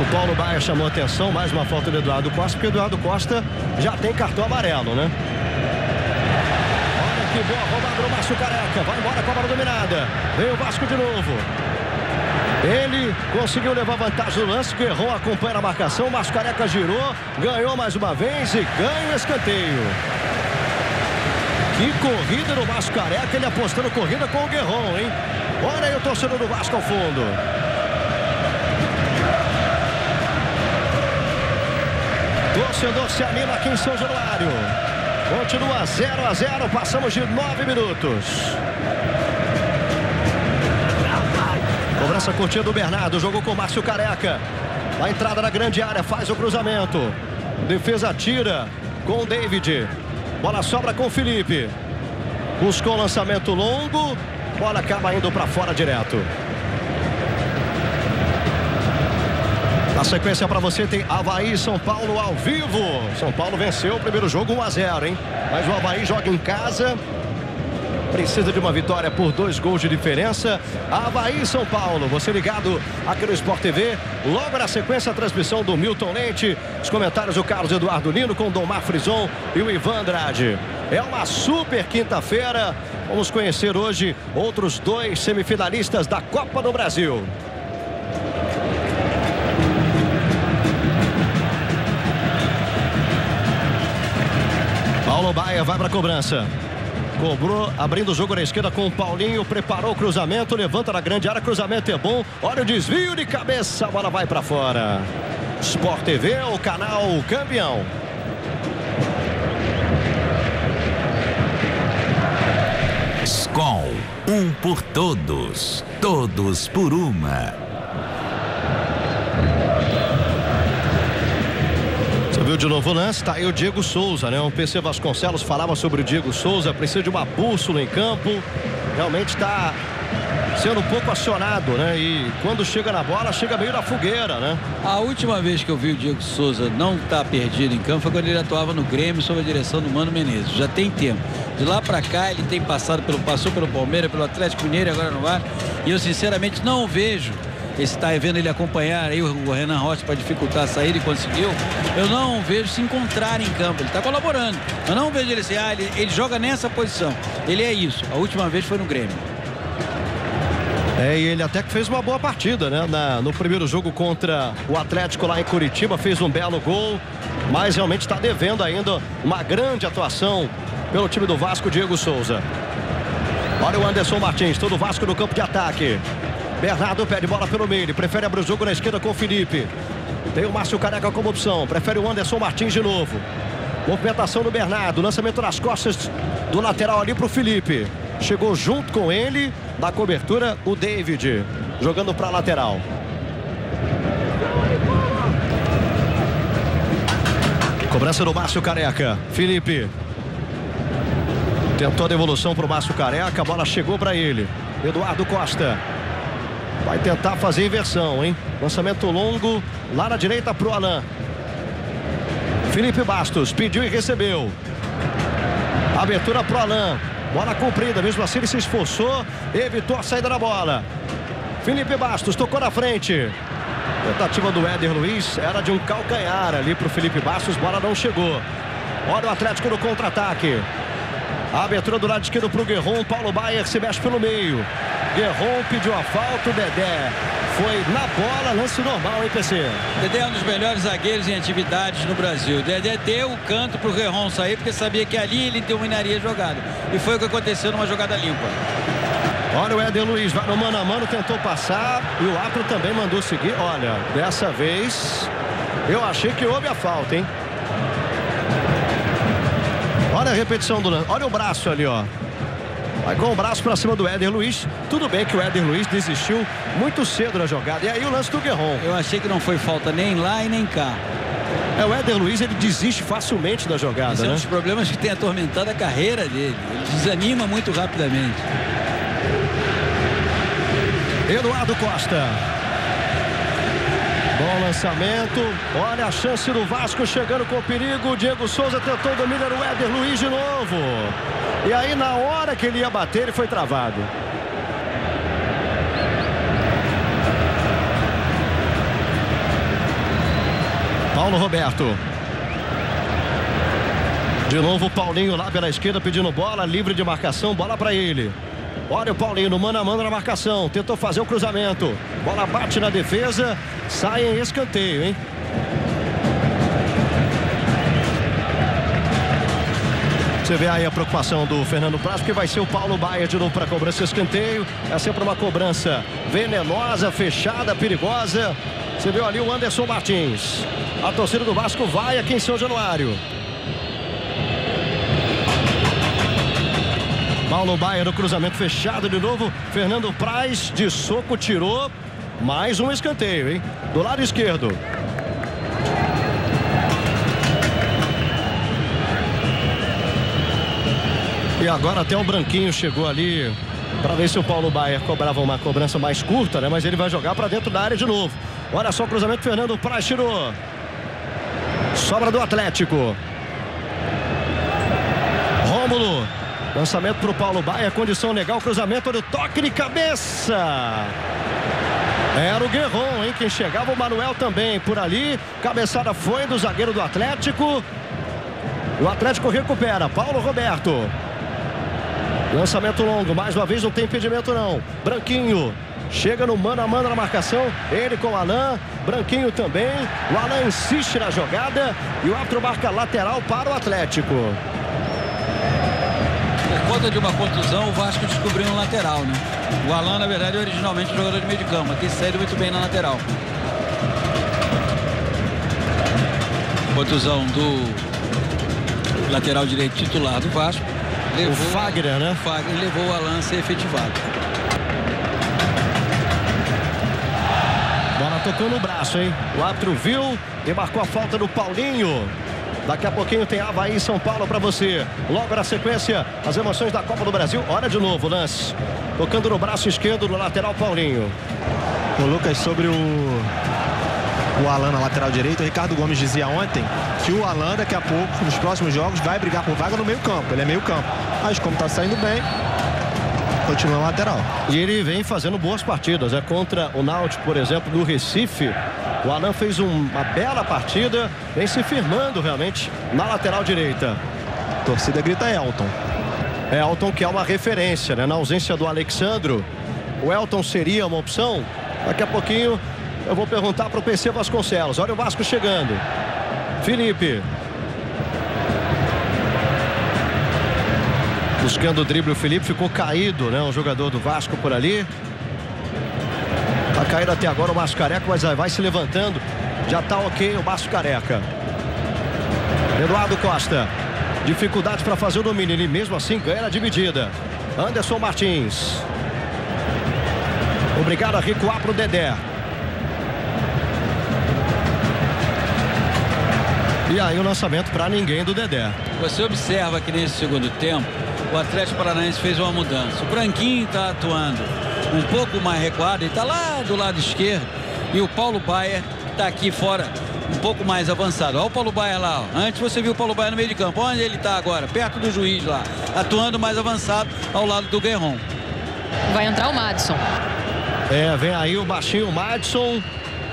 A: O Paulo Baier chamou a atenção, mais uma falta do Eduardo Costa, porque o Eduardo Costa já tem cartão amarelo, né? Olha que boa roubada do Márcio Careca, vai embora com a bola dominada. Vem o Vasco de novo. Ele conseguiu levar vantagem no lance, que errou, acompanha a marcação. O Márcio Careca girou, ganhou mais uma vez e ganha o escanteio. Que corrida no Vasco Careca, ele apostando corrida com o Guerron, hein? Olha aí o torcedor do Vasco ao fundo. Torcedor se anima aqui em São Januário. Continua 0 a 0, passamos de 9 minutos. Cobrança curtida do Bernardo, jogou com o Márcio Careca. A entrada na grande área, faz o cruzamento. Defesa tira com o David. Bola sobra com o Felipe. Buscou lançamento longo. Bola acaba indo para fora direto. Na sequência para você tem Avaí e São Paulo ao vivo. São Paulo venceu o primeiro jogo 1 a 0, hein? Mas o Avaí joga em casa. Precisa de uma vitória por 2 gols de diferença. Avaí e São Paulo. Você ligado aqui no Sport TV. Logo na sequência a transmissão do Milton Leite. Os comentários do Carlos Eduardo Lino com o Domar Frison e o Ivan Andrade. É uma super quinta-feira. Vamos conhecer hoje outros 2 semifinalistas da Copa do Brasil. Paulo Baia vai para a cobrança. Cobrou, abrindo o jogo na esquerda com o Paulinho. Preparou o cruzamento, levanta na grande área. Cruzamento é bom. Olha o desvio de cabeça. A bola vai para fora. Sport TV, o canal campeão.
D: Skol, um por todos, todos por uma.
A: Viu de novo o lance, tá aí o Diego Souza, né? O PC Vasconcelos falava sobre o Diego Souza, precisa de uma bússola em campo, realmente está sendo um pouco acionado, né? E quando chega na bola, chega meio na fogueira, né?
B: A última vez que eu vi o Diego Souza não estar perdido em campo foi quando ele atuava no Grêmio sob a direção do Mano Menezes. Já tem tempo. De lá para cá ele tem passou pelo Palmeiras, pelo Atlético Mineiro e agora no VAR. E eu sinceramente não vejo. Está vendo ele acompanhar aí o Renan Rocha para dificultar a saída e conseguiu. Eu não vejo se encontrar em campo. Ele está colaborando. Eu não vejo ele assim, ele joga nessa posição. Ele é isso. A última vez foi no Grêmio.
A: E ele até que fez uma boa partida, né? No primeiro jogo contra o Atlético lá em Curitiba, fez um belo gol, mas realmente está devendo ainda uma grande atuação pelo time do Vasco, Diego Souza. Olha o Anderson Martins, todo o Vasco no campo de ataque. Bernardo pede bola pelo meio, ele prefere abrir o jogo na esquerda com o Felipe. Tem o Márcio Careca como opção, prefere o Anderson Martins de novo. Movimentação do Bernardo, lançamento nas costas do lateral ali para o Felipe. Chegou junto com ele, na cobertura, o David, jogando para a lateral. Cobrança do Márcio Careca, Felipe. Tentou a devolução para o Márcio Careca, a bola chegou para ele. Eduardo Costa. Vai tentar fazer inversão, hein? Lançamento longo, lá na direita pro Alain. Felipe Bastos pediu e recebeu. Abertura pro Alain. Bola comprida, mesmo assim ele se esforçou, evitou a saída da bola. Felipe Bastos tocou na frente. Tentativa do Éder Luiz, era de um calcanhar ali pro Felipe Bastos, bola não chegou. Olha o Atlético no contra-ataque. A abertura do lado esquerdo pro Guerron, Paulo Baier se mexe pelo meio. Guerron pediu a falta, o Dedé foi na bola, lance normal, hein, PC?
B: Dedé é um dos melhores zagueiros em atividades no Brasil. Dedé deu o canto pro Guerron sair, porque sabia que ali ele dominaria a jogada. E foi o que aconteceu numa jogada limpa.
A: Olha o Éder Luiz, vai no mano a mano, tentou passar e o árbitro também mandou seguir. Olha, dessa vez eu achei que houve a falta, hein? Olha a repetição do lance, olha o braço ali, ó. Vai com o braço para cima do Éder Luiz. Tudo bem que o Éder Luiz desistiu muito cedo na jogada. E aí o lance do Guerron.
B: Eu achei que não foi falta nem lá e nem cá.
A: O Éder Luiz, ele desiste facilmente da jogada,
B: Esse
A: né?
B: é um dos problemas que tem atormentado a carreira dele. Ele desanima muito rapidamente.
A: Eduardo Costa. Bom lançamento. Olha a chance do Vasco chegando com perigo. Diego Souza tentou dominar o Éder Luiz de novo. E aí na hora que ele ia bater, ele foi travado. Paulo Roberto. De novo o Paulinho lá pela esquerda pedindo bola, livre de marcação, bola para ele. Olha o Paulinho no mano a mano na marcação, tentou fazer o cruzamento. Bola bate na defesa, sai em escanteio, hein? Você vê aí a preocupação do Fernando Praz, porque vai ser o Paulo Baier de novo para cobrança de escanteio. É sempre uma cobrança venenosa, fechada, perigosa. Você viu ali o Anderson Martins. A torcida do Vasco vai aqui em São Januário. Paulo Baier no cruzamento fechado de novo. Fernando Praz de soco tirou. Mais um escanteio, hein? Do lado esquerdo. E agora até o Branquinho chegou ali para ver se o Paulo Baier cobrava uma cobrança mais curta, né? Mas ele vai jogar para dentro da área de novo. Olha só o cruzamento, Fernando Praz tirou. Sobra do Atlético. Rômulo. Lançamento para o Paulo Baier, condição legal, cruzamento do toque de cabeça. Era o Guerron, hein? Quem chegava, o Manuel também por ali. Cabeçada foi do zagueiro do Atlético. O Atlético recupera, Paulo Roberto. Lançamento longo, mais uma vez não tem impedimento não. Branquinho chega no mano a mano na marcação. Ele com o Alan, Branquinho também. O Alan insiste na jogada e o árbitro marca lateral para o Atlético.
B: Por conta de uma contusão, o Vasco descobriu um lateral, né? O Alan, na verdade, é originalmente um jogador de meio de campo, mas tem saído muito bem na lateral. Contusão do lateral direito titular do Vasco. Levou
A: o Fagner, né?
B: O Fagner levou o Alan a ser efetivado.
A: Bola tocou no braço, hein? O árbitro viu e marcou a falta do Paulinho. Daqui a pouquinho tem Avaí e São Paulo para você. Logo na sequência, as emoções da Copa do Brasil. Olha de novo o lance. Tocando no braço esquerdo no lateral Paulinho.
E: O Lucas, sobre o Alan na lateral direita, o Ricardo Gomes dizia ontem que o Alan daqui a pouco, nos próximos jogos, vai brigar por vaga no meio campo. Ele é meio campo. Mas como está saindo bem, continua na lateral.
A: E ele vem fazendo boas partidas. Contra o Náutico, por exemplo, do Recife. O Alan fez uma bela partida, vem se firmando realmente na lateral direita.
E: A torcida grita Elton.
A: Elton, que é uma referência, né? Na ausência do Alexandro, o Elton seria uma opção? Daqui a pouquinho eu vou perguntar para o PC Vasconcelos. Olha o Vasco chegando. Felipe. Buscando o drible, o Felipe ficou caído, né? Um jogador do Vasco por ali. Tá caído até agora o Márcio Careca, mas vai se levantando. Já tá ok o Márcio Careca. Eduardo Costa. Dificuldade para fazer o domínio. Ele mesmo assim ganha na dividida. Anderson Martins. Obrigado a recuar para o Dedé. E aí o lançamento para ninguém do Dedé.
B: Você observa que nesse segundo tempo o Atlético Paranaense fez uma mudança. O Branquinho está atuando um pouco mais recuado, ele está lá do lado esquerdo, e o Paulo Baier está aqui fora um pouco mais avançado. Olha o Paulo Baier lá, ó. Antes você viu o Paulo Baier no meio de campo. Onde ele está agora? Perto do juiz lá, atuando mais avançado ao lado do Guerron.
C: Vai entrar o Madison.
A: Vem aí o baixinho Madison,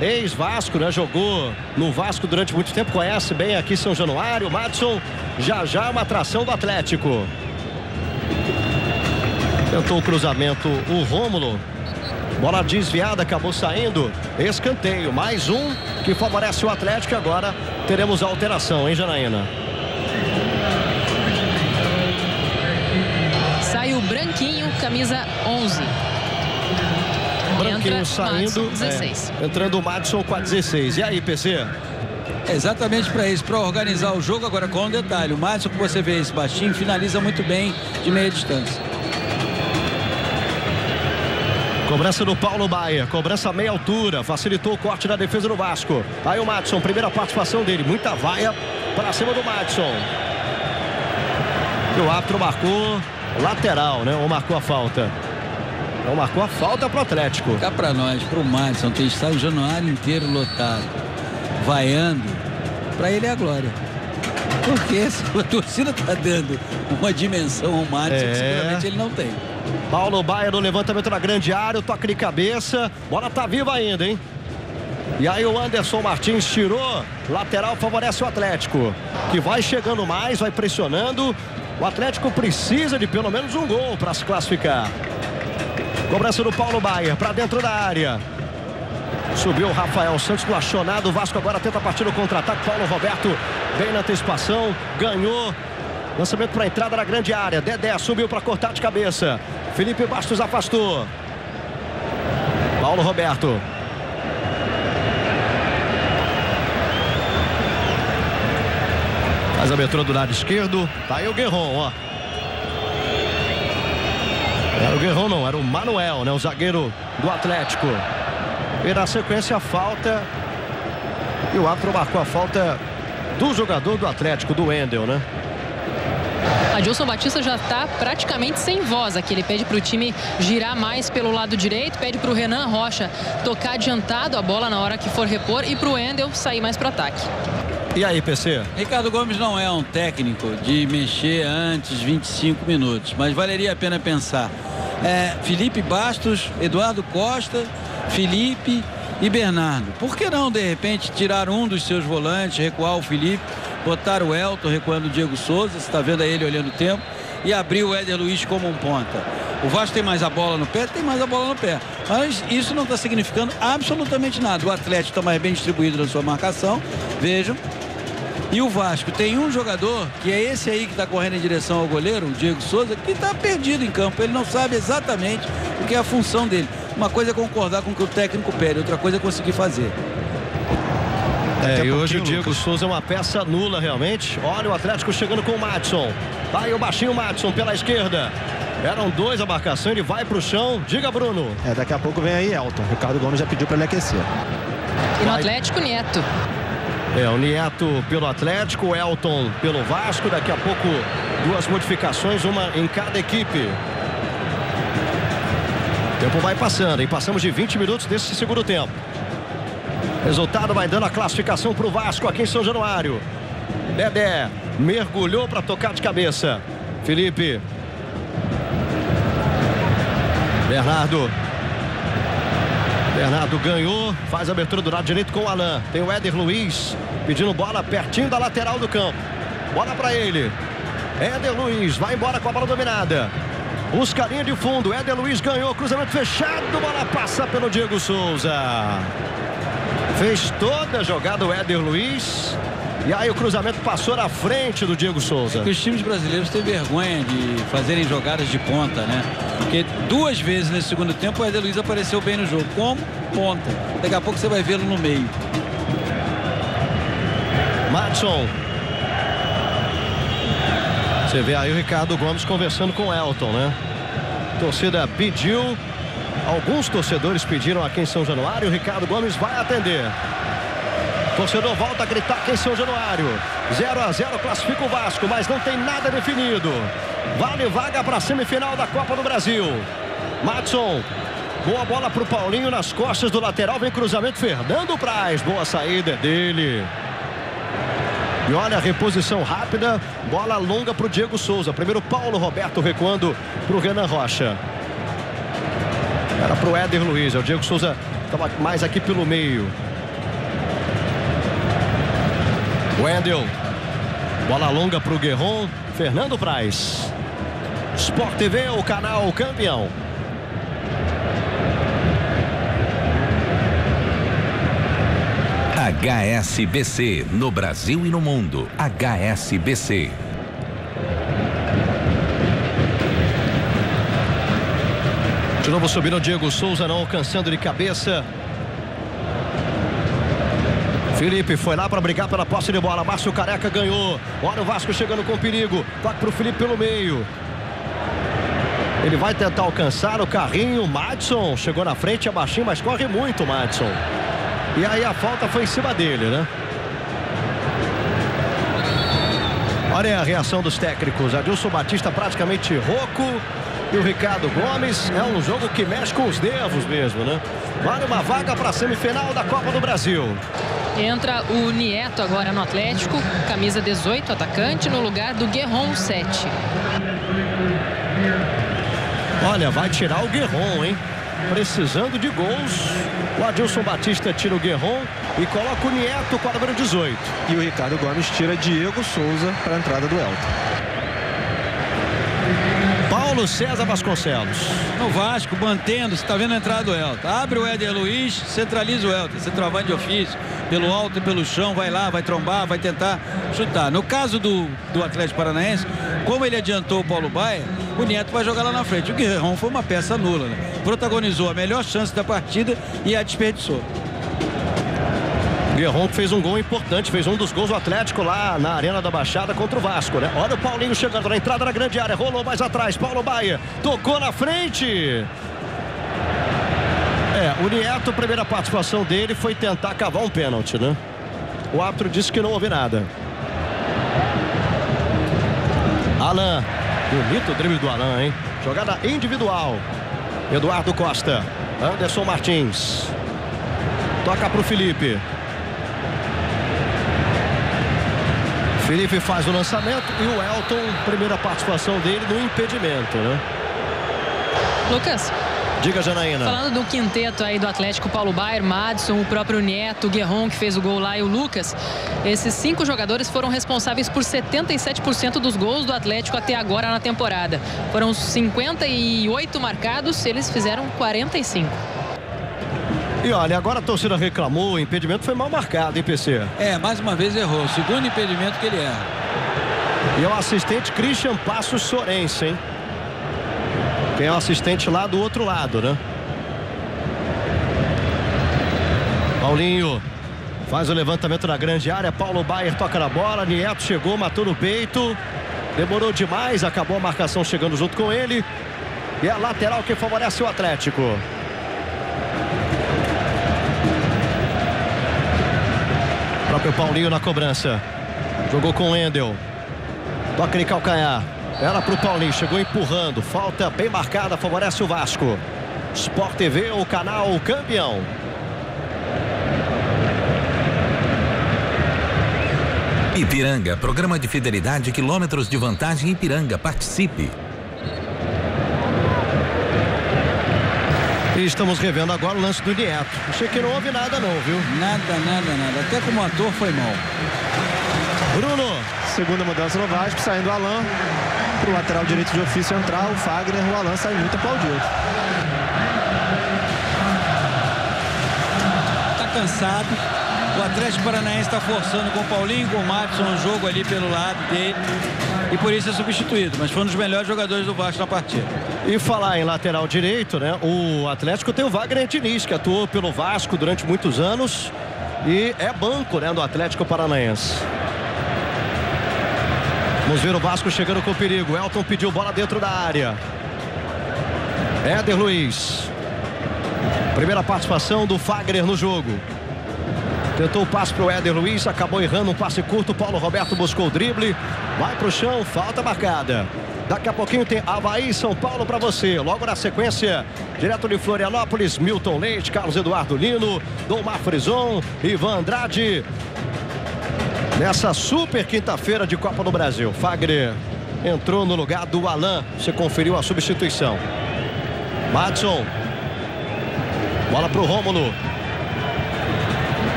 A: ex-Vasco, né? Jogou no Vasco durante muito tempo, conhece bem aqui São Januário. Madison já uma atração do Atlético. Tentou o cruzamento o Rômulo. Bola desviada, acabou saindo. Escanteio, mais um que favorece o Atlético. Agora teremos a alteração, hein, Janaína?
C: Sai o Branquinho, camisa 11.
A: Branquinho
C: entra
A: saindo,
C: Madison, 16.
A: Entrando o Madison com a 16. E aí, PC?
B: Exatamente para isso, para organizar o jogo. Agora com um detalhe, o Madison, que você vê esse baixinho, finaliza muito bem de meia distância.
A: Cobrança do Paulo Baier, cobrança meia altura, facilitou o corte da defesa do Vasco. Aí o Madison, primeira participação dele, muita vaia para cima do Madison. E o árbitro marcou lateral, né? Ou marcou a falta? Não, marcou a falta para o Atlético.
B: Cá para nós, para o Madison, tem estado o Januário inteiro lotado, vaiando, para ele é a glória. Porque a torcida está dando uma dimensão ao Madison que seguramente ele não tem.
A: Paulo Baier no levantamento na grande área, o toque de cabeça, bola tá viva ainda, hein? E aí o Anderson Martins tirou, lateral favorece o Atlético, que vai chegando mais, vai pressionando. O Atlético precisa de pelo menos um gol para se classificar. Cobrança do Paulo Baier para dentro da área. Subiu o Rafael Santos no achonado. O Vasco agora tenta partir no contra-ataque. Paulo Roberto bem na antecipação, ganhou Lançamento para a entrada da grande área. Dedé subiu para cortar de cabeça. Felipe Bastos afastou. Paulo Roberto. Faz a abertura do lado esquerdo. Tá aí o Guerron, ó. Era o Guerron não, era o Manuel, né? O zagueiro do Atlético. E na sequência a falta. E o árbitro marcou a falta do jogador do Atlético, do Wendel, né?
C: Adilson Batista já está praticamente sem voz aqui. Ele pede para o time girar mais pelo lado direito, pede para o Renan Rocha tocar adiantado a bola na hora que for repor e para o Wendel sair mais para o ataque.
A: E aí, PC?
B: Ricardo Gomes não é um técnico de mexer antes 25 minutos, mas valeria a pena pensar. Felipe Bastos, Eduardo Costa, Felipe e Bernardo. Por que não, de repente, tirar um dos seus volantes, recuar o Felipe, botar o Elton recuando o Diego Souza, você está vendo aí ele olhando o tempo, e abrir o Éder Luiz como um ponta. O Vasco tem mais a bola no pé? Tem mais a bola no pé. Mas isso não está significando absolutamente nada. O Atlético está mais bem distribuído na sua marcação, vejam. E o Vasco tem um jogador, que é esse aí que está correndo em direção ao goleiro, o Diego Souza, que está perdido em campo. Ele não sabe exatamente o que é a função dele. Uma coisa é concordar com o que o técnico pede, outra coisa é conseguir fazer.
A: E hoje o Diego Souza é uma peça nula realmente. Olha o Atlético chegando com o Madison. Vai o baixinho Madison pela esquerda. Eram dois a marcação, ele vai para o chão. Diga, Bruno.
E: Daqui a pouco vem aí Elton. Ricardo Gomes já pediu para ele aquecer.
C: E no Atlético, Neto.
A: O Nieto pelo Atlético, o Elton pelo Vasco. Daqui a pouco duas modificações, uma em cada equipe. O tempo vai passando, e passamos de 20 minutos desse segundo tempo. Resultado vai dando a classificação para o Vasco aqui em São Januário. Dedé mergulhou para tocar de cabeça. Felipe. Bernardo ganhou, faz a abertura do lado direito com o Alain. Tem o Éder Luiz pedindo bola pertinho da lateral do campo. Bola para ele. Éder Luiz vai embora com a bola dominada. Busca a linha de fundo. Éder Luiz ganhou, cruzamento fechado. Bola passa pelo Diego Souza. Fez toda a jogada o Éder Luiz. E aí o cruzamento passou na frente do Diego Souza.
B: Os times brasileiros têm vergonha de fazerem jogadas de ponta, né? Porque duas vezes nesse segundo tempo o Éder Luiz apareceu bem no jogo, como ponta. Daqui a pouco você vai vê-lo no meio.
A: Madison. Você vê aí o Ricardo Gomes conversando com o Elton, né? A torcida pediu, alguns torcedores pediram aqui em São Januário, o Ricardo Gomes vai atender. Torcedor volta a gritar aqui em São Januário. 0-0 classifica o Vasco, mas não tem nada definido. Vale vaga para a semifinal da Copa do Brasil. Madison. Boa bola para o Paulinho nas costas do lateral. Vem cruzamento, Fernando Praz. Boa saída dele. E olha a reposição rápida. Bola longa para o Diego Souza. Primeiro Paulo Roberto recuando para o Renan Rocha. Era para o Éder Luiz. O Diego Souza estava mais aqui pelo meio. Wendel. Bola longa para o Guerron. Fernando Praz. Sport TV, o canal campeão.
D: HSBC, no Brasil e no mundo. HSBC.
A: De novo subindo o Diego Souza, não alcançando de cabeça. Felipe foi lá para brigar pela posse de bola. Márcio Careca ganhou. Olha o Vasco chegando com perigo. Toque para o Felipe pelo meio. Ele vai tentar alcançar o carrinho. Madison chegou na frente, é baixinho, mas corre muito, Madison. E aí a falta foi em cima dele, né? Olha a reação dos técnicos. Adilson Batista praticamente rouco. E o Ricardo Gomes, é um jogo que mexe com os nervos mesmo, né? Vale uma vaga para a semifinal da Copa do Brasil.
C: Entra o Nieto agora no Atlético, camisa 18, atacante, no lugar do Guerron, 7.
A: Olha, vai tirar o Guerron, hein? Precisando de gols. O Adilson Batista tira o Guerron e coloca o Nieto com a número 18.
E: E o Ricardo Gomes tira Diego Souza para a entrada do Elton.
A: Paulo César Vasconcelos.
B: No Vasco, mantendo, você está vendo a entrada do Elton. Abre o Éder Luiz, centraliza o Elton. Centroavante de ofício, pelo alto e pelo chão, vai lá, vai trombar, vai tentar chutar. No caso do Atlético Paranaense, como ele adiantou o Paulo Baier, o Neto vai jogar lá na frente. O Guerrão foi uma peça nula, né? Protagonizou a melhor chance da partida e a desperdiçou.
A: Guerrão que fez um gol importante, fez um dos gols do Atlético lá na Arena da Baixada contra o Vasco, né? Olha o Paulinho chegando na entrada da grande área, rolou mais atrás, Paulo Baier tocou na frente. O Neto, primeira participação dele foi tentar cavar um pênalti, né? O árbitro disse que não houve nada. Alan, bonito o drible do Alan, hein? Jogada individual. Eduardo Costa, Anderson Martins. Toca pro Felipe. Felipe faz o lançamento e o Elton, primeira participação dele no impedimento, né?
C: Lucas.
A: Diga, Janaína.
C: Falando do quinteto aí do Atlético, Paulo Baier, Madison, o próprio Neto, o Guerrón, que fez o gol lá, e o Lucas. Esses 5 jogadores foram responsáveis por 77% dos gols do Atlético até agora na temporada. Foram 58 marcados, eles fizeram 45.
A: E olha, agora a torcida reclamou, o impedimento foi mal marcado, hein, PC?
B: Mais uma vez errou. O segundo impedimento que ele erra.
A: E é o assistente Christian Passos Sorense, hein? Quem é o assistente lá do outro lado, né? Paulinho faz o levantamento na grande área. Paulo Baier toca na bola. Neto chegou, matou no peito. Demorou demais, acabou a marcação chegando junto com ele. E a lateral que favorece o Atlético. O próprio Paulinho na cobrança. Jogou com o Wendel. Toca de calcanhar. Era pro Paulinho, chegou empurrando. Falta bem marcada, favorece o Vasco. Sport TV, o canal campeão.
D: Ipiranga, programa de fidelidade, quilômetros de vantagem Ipiranga. Participe.
A: E estamos revendo agora o lance do Neto. Achei que não houve nada não, viu?
B: Nada. Até como ator foi mal.
A: Bruno.
E: Segunda mudança no Vasco, saindo o Alan. Para o lateral direito de ofício entrar, o Fagner, o Alan sai muito aplaudido.
B: Tá cansado. O Atlético Paranaense está forçando com o Paulinho, com o Madison, um jogo ali pelo lado dele. E por isso é substituído. Mas foi um dos melhores jogadores do Vasco na partida.
A: E falar em lateral direito, né? O Atlético tem o Wagner Diniz, que atuou pelo Vasco durante muitos anos. E é banco, né, do Atlético Paranaense. Vamos ver o Vasco chegando com perigo. Elton pediu bola dentro da área. Éder Luiz. Primeira participação do Fagner no jogo. Tentou o passe para o Éder Luiz, acabou errando um passe curto. Paulo Roberto buscou o drible. Vai para o chão, falta marcada. Daqui a pouquinho tem Avaí e São Paulo para você. Logo na sequência, direto de Florianópolis, Milton Leite, Carlos Eduardo Lino, Domar Frison, Ivan Andrade. Nessa super quinta-feira de Copa do Brasil. Fagner entrou no lugar do Alan. Você conferiu a substituição. Madison. Bola para o Rômulo.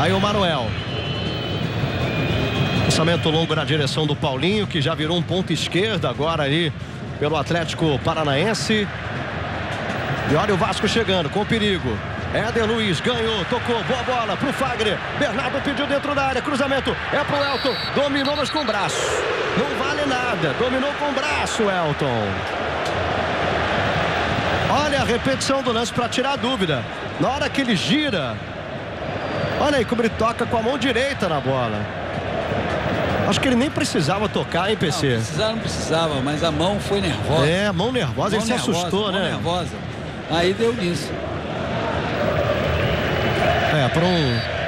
A: Aí o Manuel. Lançamento longo na direção do Paulinho, que já virou um ponto esquerda agora ali pelo Atlético Paranaense. E olha o Vasco chegando com perigo. Éder Luiz ganhou, tocou, boa bola pro Fagner. Bernardo pediu dentro da área, cruzamento é pro Elton. Dominou, mas com o braço. Não vale nada, dominou com o braço, Elton. Olha a repetição do lance para tirar a dúvida. Na hora que ele gira, olha aí como ele toca com a mão direita na bola. Acho que ele nem precisava tocar, hein, PC?
B: Não precisava, mas a mão foi nervosa.
A: É, mão nervosa, ele se assustou, né?
B: Mão nervosa. Aí deu nisso.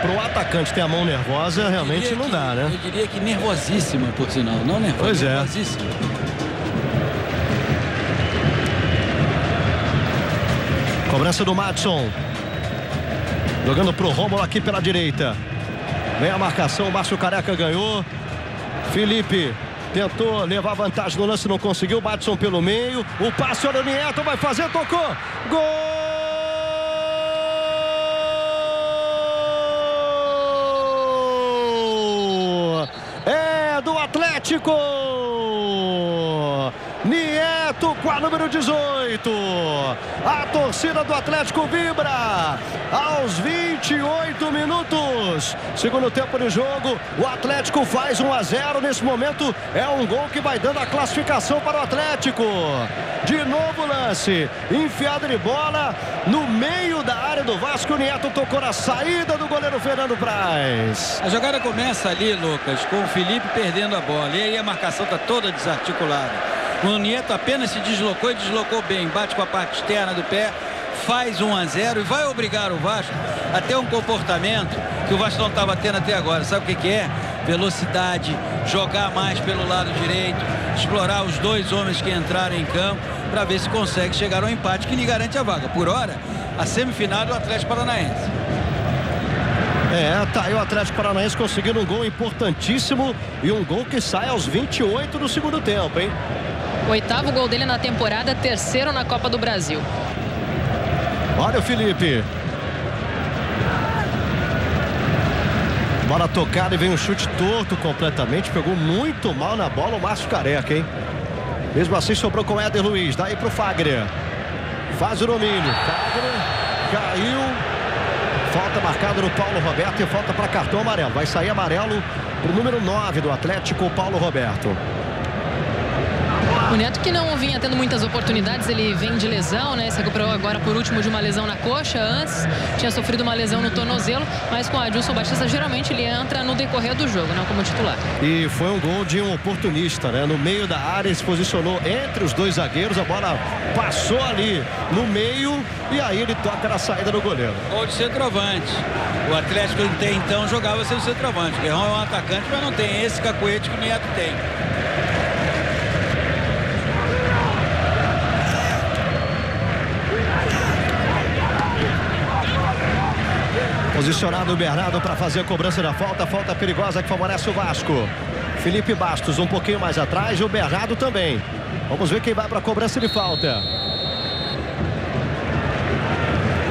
A: Para um atacante ter a mão nervosa, realmente não dá, né?
B: Eu diria que nervosíssima, por sinal. Não nervosa,
A: pois é.
B: Nervosíssima.
A: Cobrança do Madison. Jogando pro Rômulo aqui pela direita. Vem a marcação, o Márcio Careca ganhou. Felipe tentou levar vantagem no lance, não conseguiu. Madison pelo meio. O passe, olha o Neto, vai fazer, tocou. Gol! É do Atlético! a número 18. A torcida do Atlético vibra aos 28 minutos. Segundo tempo de jogo, o Atlético faz 1-0. Nesse momento é um gol que vai dando a classificação para o Atlético. De novo lance, enfiada de bola no meio da área do Vasco. O Nieto tocou na saída do goleiro Fernando Praz.
B: A jogada começa ali, Lucas, com o Felipe perdendo a bola. E aí a marcação está toda desarticulada. O Nieto apenas se deslocou e deslocou bem. Bate com a parte externa do pé, faz 1-0 e vai obrigar o Vasco a ter um comportamento que o Vasco não estava tendo até agora. Sabe o que é? Velocidade, jogar mais pelo lado direito, explorar os dois homens que entraram em campo para ver se consegue chegar ao empate que lhe garante a vaga. Por hora, a semifinal do Atlético Paranaense.
A: Tá aí o Atlético Paranaense conseguindo um gol importantíssimo e um gol que sai aos 28 do segundo tempo, hein?
C: 8º gol dele na temporada, 3º na Copa do Brasil.
A: Olha o Felipe. Bola tocada e vem um chute torto completamente. Pegou muito mal na bola o Márcio Careca, hein? Mesmo assim sobrou com o Éder Luiz. Daí pro Fagner. Faz o domínio. Fagner caiu. Falta marcada no Paulo Roberto e falta para cartão amarelo. Vai sair amarelo pro número 9 do Atlético, Paulo Roberto.
C: O Neto, que não vinha tendo muitas oportunidades, ele vem de lesão, né? Se recuperou agora por último de uma lesão na coxa. Antes tinha sofrido uma lesão no tornozelo, mas com o Adilson Batista geralmente ele entra no decorrer do jogo, não como titular.
A: E foi um gol de um oportunista, né? No meio da área, ele se posicionou entre os dois zagueiros, a bola passou ali no meio e aí ele toca na saída do goleiro.
B: Gol de centroavante. O Atlético até então jogava sem o centroavante. O Guerrão é um atacante, mas não tem esse cacuete que o Nieto tem.
A: Posicionado o Bernardo para fazer a cobrança da falta. Falta perigosa que favorece o Vasco. Felipe Bastos um pouquinho mais atrás e o Bernardo também. Vamos ver quem vai para a cobrança de falta.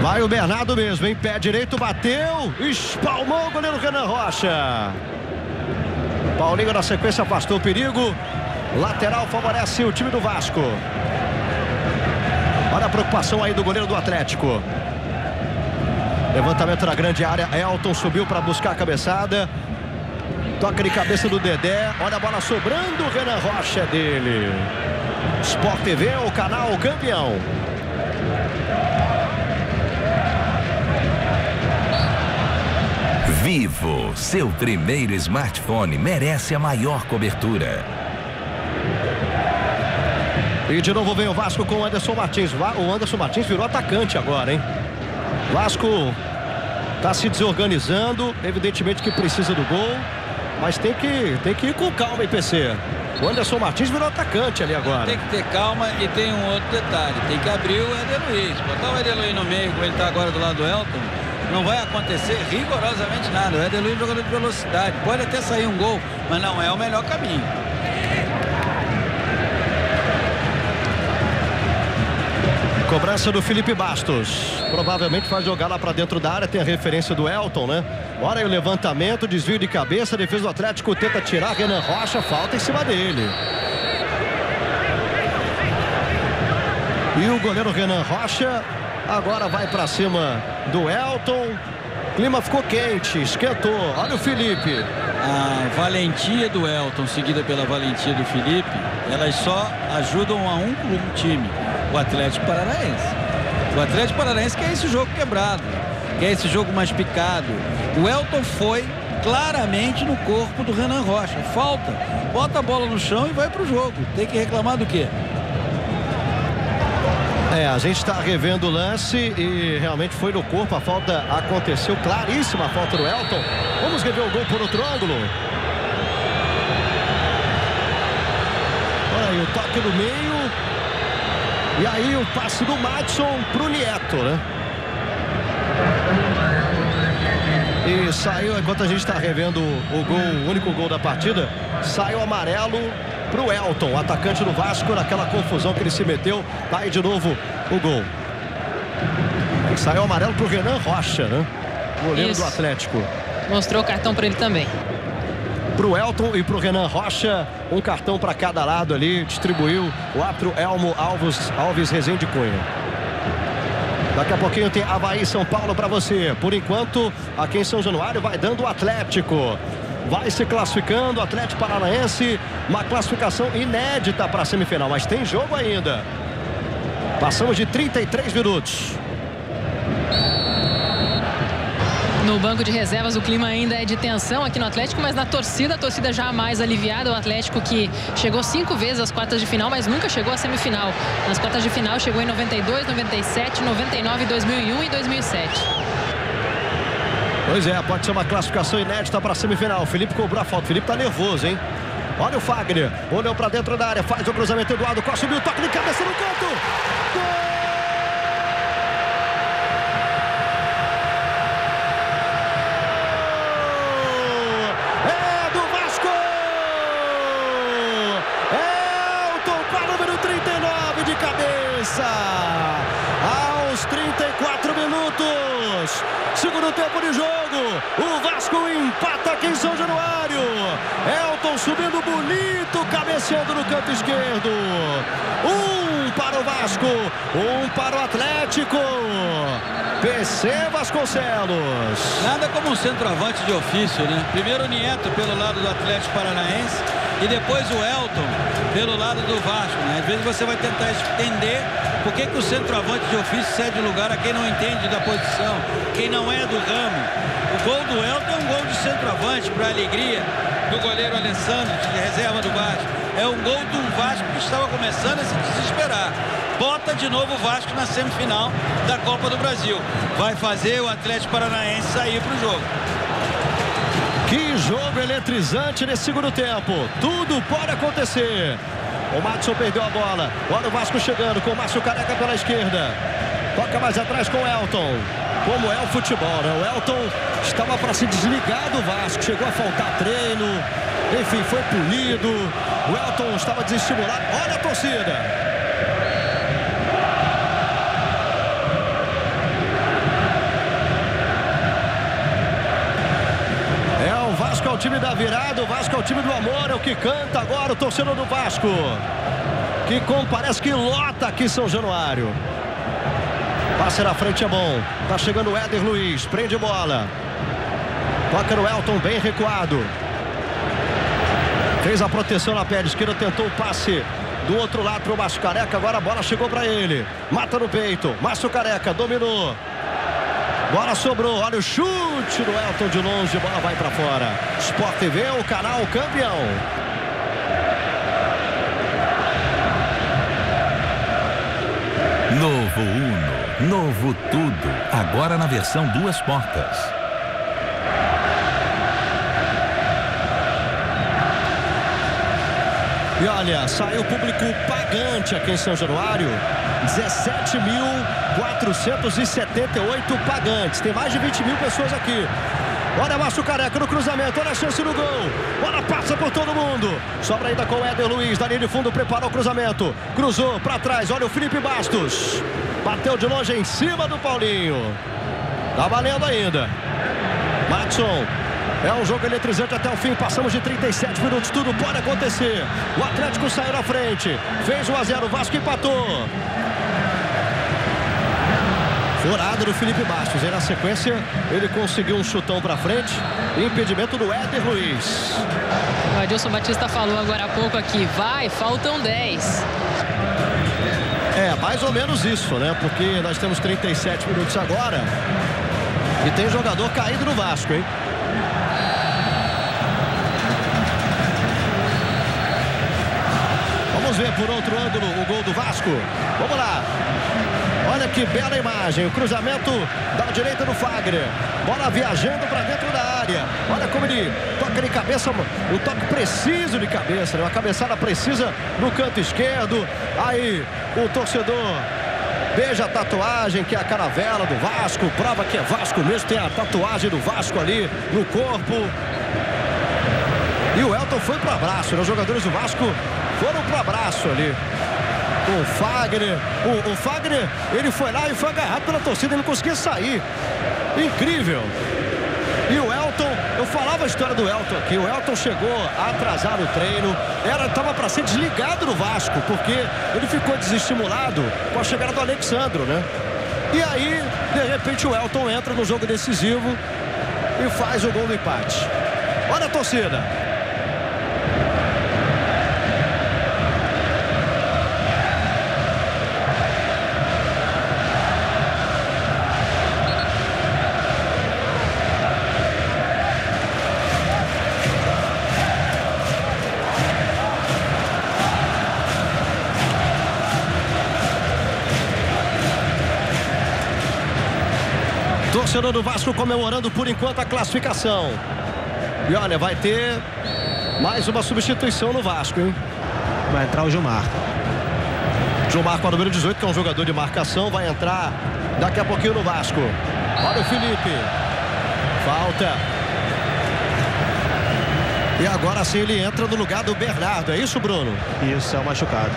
A: Vai o Bernardo mesmo, em pé direito, bateu, espalmou o goleiro Renan Rocha. Paulinho na sequência afastou o perigo. Lateral favorece o time do Vasco. Olha a preocupação aí do goleiro do Atlético. Levantamento na grande área. Elton subiu para buscar a cabeçada. Toca de cabeça do Dedé. Olha a bola sobrando. Renan Rocha é dele. Sport TV, o canal campeão.
D: Vivo, seu primeiro smartphone merece a maior cobertura.
A: E de novo vem o Vasco com o Anderson Martins. O Anderson Martins virou atacante agora, hein? Vasco está se desorganizando, evidentemente que precisa do gol, mas tem que ir com calma, hein, PC? O Anderson Martins virou atacante ali agora.
B: Tem que ter calma e tem um outro detalhe, tem que abrir o Éder Luiz. Botar o Éder Luiz no meio, como ele está agora do lado do Elton, não vai acontecer rigorosamente nada. O Éder Luiz é um jogador de velocidade, pode até sair um gol, mas não é o melhor caminho.
A: Cobrança do Felipe Bastos. Provavelmente vai jogar lá para dentro da área. Tem a referência do Elton, né? Olha aí o levantamento, desvio de cabeça. Defesa do Atlético tenta tirar. Renan Rocha, falta em cima dele. E o goleiro Renan Rocha agora vai para cima do Elton. O clima ficou quente, esquentou. Olha o Felipe.
B: A valentia do Elton, seguida pela valentia do Felipe, elas só ajudam a um time. O Atlético Paranaense. O Atlético Paranaense quer esse jogo quebrado, quer esse jogo mais picado. O Elton foi claramente no corpo do Renan Rocha. Falta, bota a bola no chão e vai pro jogo. Tem que reclamar do quê?
A: A gente está revendo o lance e realmente foi no corpo. A falta aconteceu, claríssima a falta do Elton. Vamos rever o gol por outro ângulo. Olha aí o toque no meio. E aí o passe do Madison pro Nieto, né? E saiu, enquanto a gente está revendo o gol, o único gol da partida, sai o amarelo pro Elton, o atacante do Vasco, naquela confusão que ele se meteu. Tá aí de novo o gol. Saiu o amarelo pro Renan Rocha, né? Goleiro do Atlético.
C: Mostrou o cartão para ele também.
A: para o Elton e para o Renan Rocha. Um cartão para cada lado ali. Distribuiu o árbitro Elmo Alves Rezende Cunha. Daqui a pouquinho tem Avaí São Paulo para você. Por enquanto, aqui em São Januário vai dando o Atlético. Vai se classificando, Atlético Paranaense. Uma classificação inédita para a semifinal, mas tem jogo ainda. Passamos de 33 minutos.
C: No banco de reservas o clima ainda é de tensão aqui no Atlético, mas na torcida, a torcida já mais aliviada. O Atlético que chegou 5 vezes às quartas de final, mas nunca chegou à semifinal. Nas quartas de final chegou em 92, 97, 99, 2001 e 2007.
A: Pois é, pode ser uma classificação inédita para a semifinal. O Felipe cobrou a falta. O Felipe tá nervoso, hein? Olha o Fagner, olhou para dentro da área, faz o cruzamento. Eduardo Costa subiu, toque de cabeça no canto. Gol! Aos 34 minutos, segundo tempo de jogo, o Vasco empata aqui em São Januário. Elton subindo bonito, cabeceando no canto esquerdo. 1 para o Vasco, 1 para o Atlético. PC Vasconcelos.
B: Nada como um centroavante de ofício, né? Primeiro o Nieto pelo lado do Atlético Paranaense e depois o Elton pelo lado do Vasco, né? Às vezes você vai tentar entender por que o centroavante de ofício cede lugar a quem não entende da posição, quem não é do ramo. O gol do Elton é um gol de centroavante para a alegria do goleiro Alessandro, de reserva do Vasco. É um gol do Vasco que estava começando a se desesperar. Bota de novo o Vasco na semifinal da Copa do Brasil. Vai fazer o Atlético Paranaense sair para o jogo.
A: Que jogo eletrizante nesse segundo tempo. Tudo pode acontecer. O Madison perdeu a bola. Olha o Vasco chegando com o Márcio Careca pela esquerda. Toca mais atrás com o Elton. Como é o futebol, né? O Elton estava para se desligar do Vasco. Chegou a faltar treino. Enfim, foi punido. O Elton estava desestimulado. Olha a torcida. É o time da virada, o Vasco é o time do amor, é o que canta agora o torcedor do Vasco, que parece que lota aqui São Januário. Passe na frente é bom, tá chegando o Éder Luiz, prende bola, toca no Elton, bem recuado, fez a proteção na perna esquerda, tentou o passe do outro lado pro Márcio Careca, agora a bola chegou para ele, mata no peito, Márcio Careca dominou. Bola sobrou, olha o chute do Elton de longe, bola vai para fora. Sport TV, o canal campeão.
D: Novo Uno, novo tudo, agora na versão 2 portas.
A: E olha, saiu o público pagante aqui em São Januário. 17.478 pagantes. Tem mais de 20 mil pessoas aqui. Olha Márcio Careca no cruzamento. Olha a chance do gol. Bola passa por todo mundo. Sobra ainda com o Éder Luiz. Da linha de fundo preparou o cruzamento. Cruzou para trás. Olha o Felipe Bastos. Bateu de longe em cima do Paulinho. Tá valendo ainda. Madison. É um jogo eletrizante até o fim. Passamos de 37 minutos. Tudo pode acontecer. O Atlético saiu na frente. Fez 1-0. O Vasco empatou. Furado do Felipe Bastos. E na sequência, ele conseguiu um chutão para frente. Impedimento do Éder Luiz.
C: O Adilson Batista falou agora há pouco aqui. Faltam 10.
A: É, mais ou menos isso, né? Porque nós temos 37 minutos agora. E tem jogador caído no Vasco, hein? Vamos ver por outro ângulo o gol do Vasco. Vamos lá. Olha que bela imagem. O cruzamento da direita do Fagner. Bola viajando para dentro da área. Olha como ele toca de cabeça. Um toque preciso de cabeça, né? Uma cabeçada precisa no canto esquerdo. Aí o torcedor beija a tatuagem que é a caravela do Vasco. Prova que é Vasco mesmo. Tem a tatuagem do Vasco ali no corpo. E o Elton foi pro abraço, né? Os jogadores do Vasco foram pro abraço ali. O Fagner, o Fagner, ele foi lá e foi agarrado pela torcida, ele não conseguia sair. Incrível. E o Elton Elton, eu falava a história do Elton aqui. O Elton chegou a atrasar o treino. Estava para ser desligado no Vasco, porque ele ficou desestimulado com a chegada do Alexandro, né? E aí, de repente, o Elton entra no jogo decisivo e faz o gol do empate. Olha a torcida. Torcedor do Vasco comemorando por enquanto a classificação. E olha, vai ter mais uma substituição no Vasco, hein?
E: Vai entrar o Gilmar.
A: Gilmar com o número 18, que é um jogador de marcação, vai entrar daqui a pouquinho no Vasco. Olha o Felipe. Falta. E agora sim ele entra no lugar do Bernardo. É isso, Bruno?
E: Isso, é o machucado.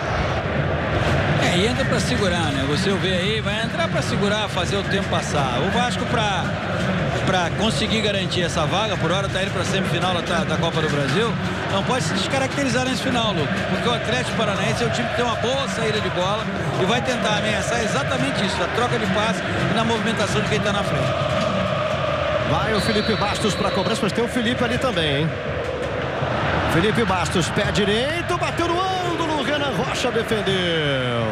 B: E entra para segurar, né? Você vê aí, vai entrar para segurar, fazer o tempo passar. O Vasco para conseguir garantir essa vaga, por hora está indo para a semifinal da Copa do Brasil, não pode se descaracterizar nesse final, Lucas, porque o Atlético Paranaense é o time que tem uma boa saída de bola e vai tentar ameaçar exatamente isso, a troca de passe e na movimentação de quem está na frente.
A: Vai o Felipe Bastos para a cobrança, mas tem o Felipe ali também, hein? Felipe Bastos, pé direito, bateu no ângulo, Renan Rocha defendeu.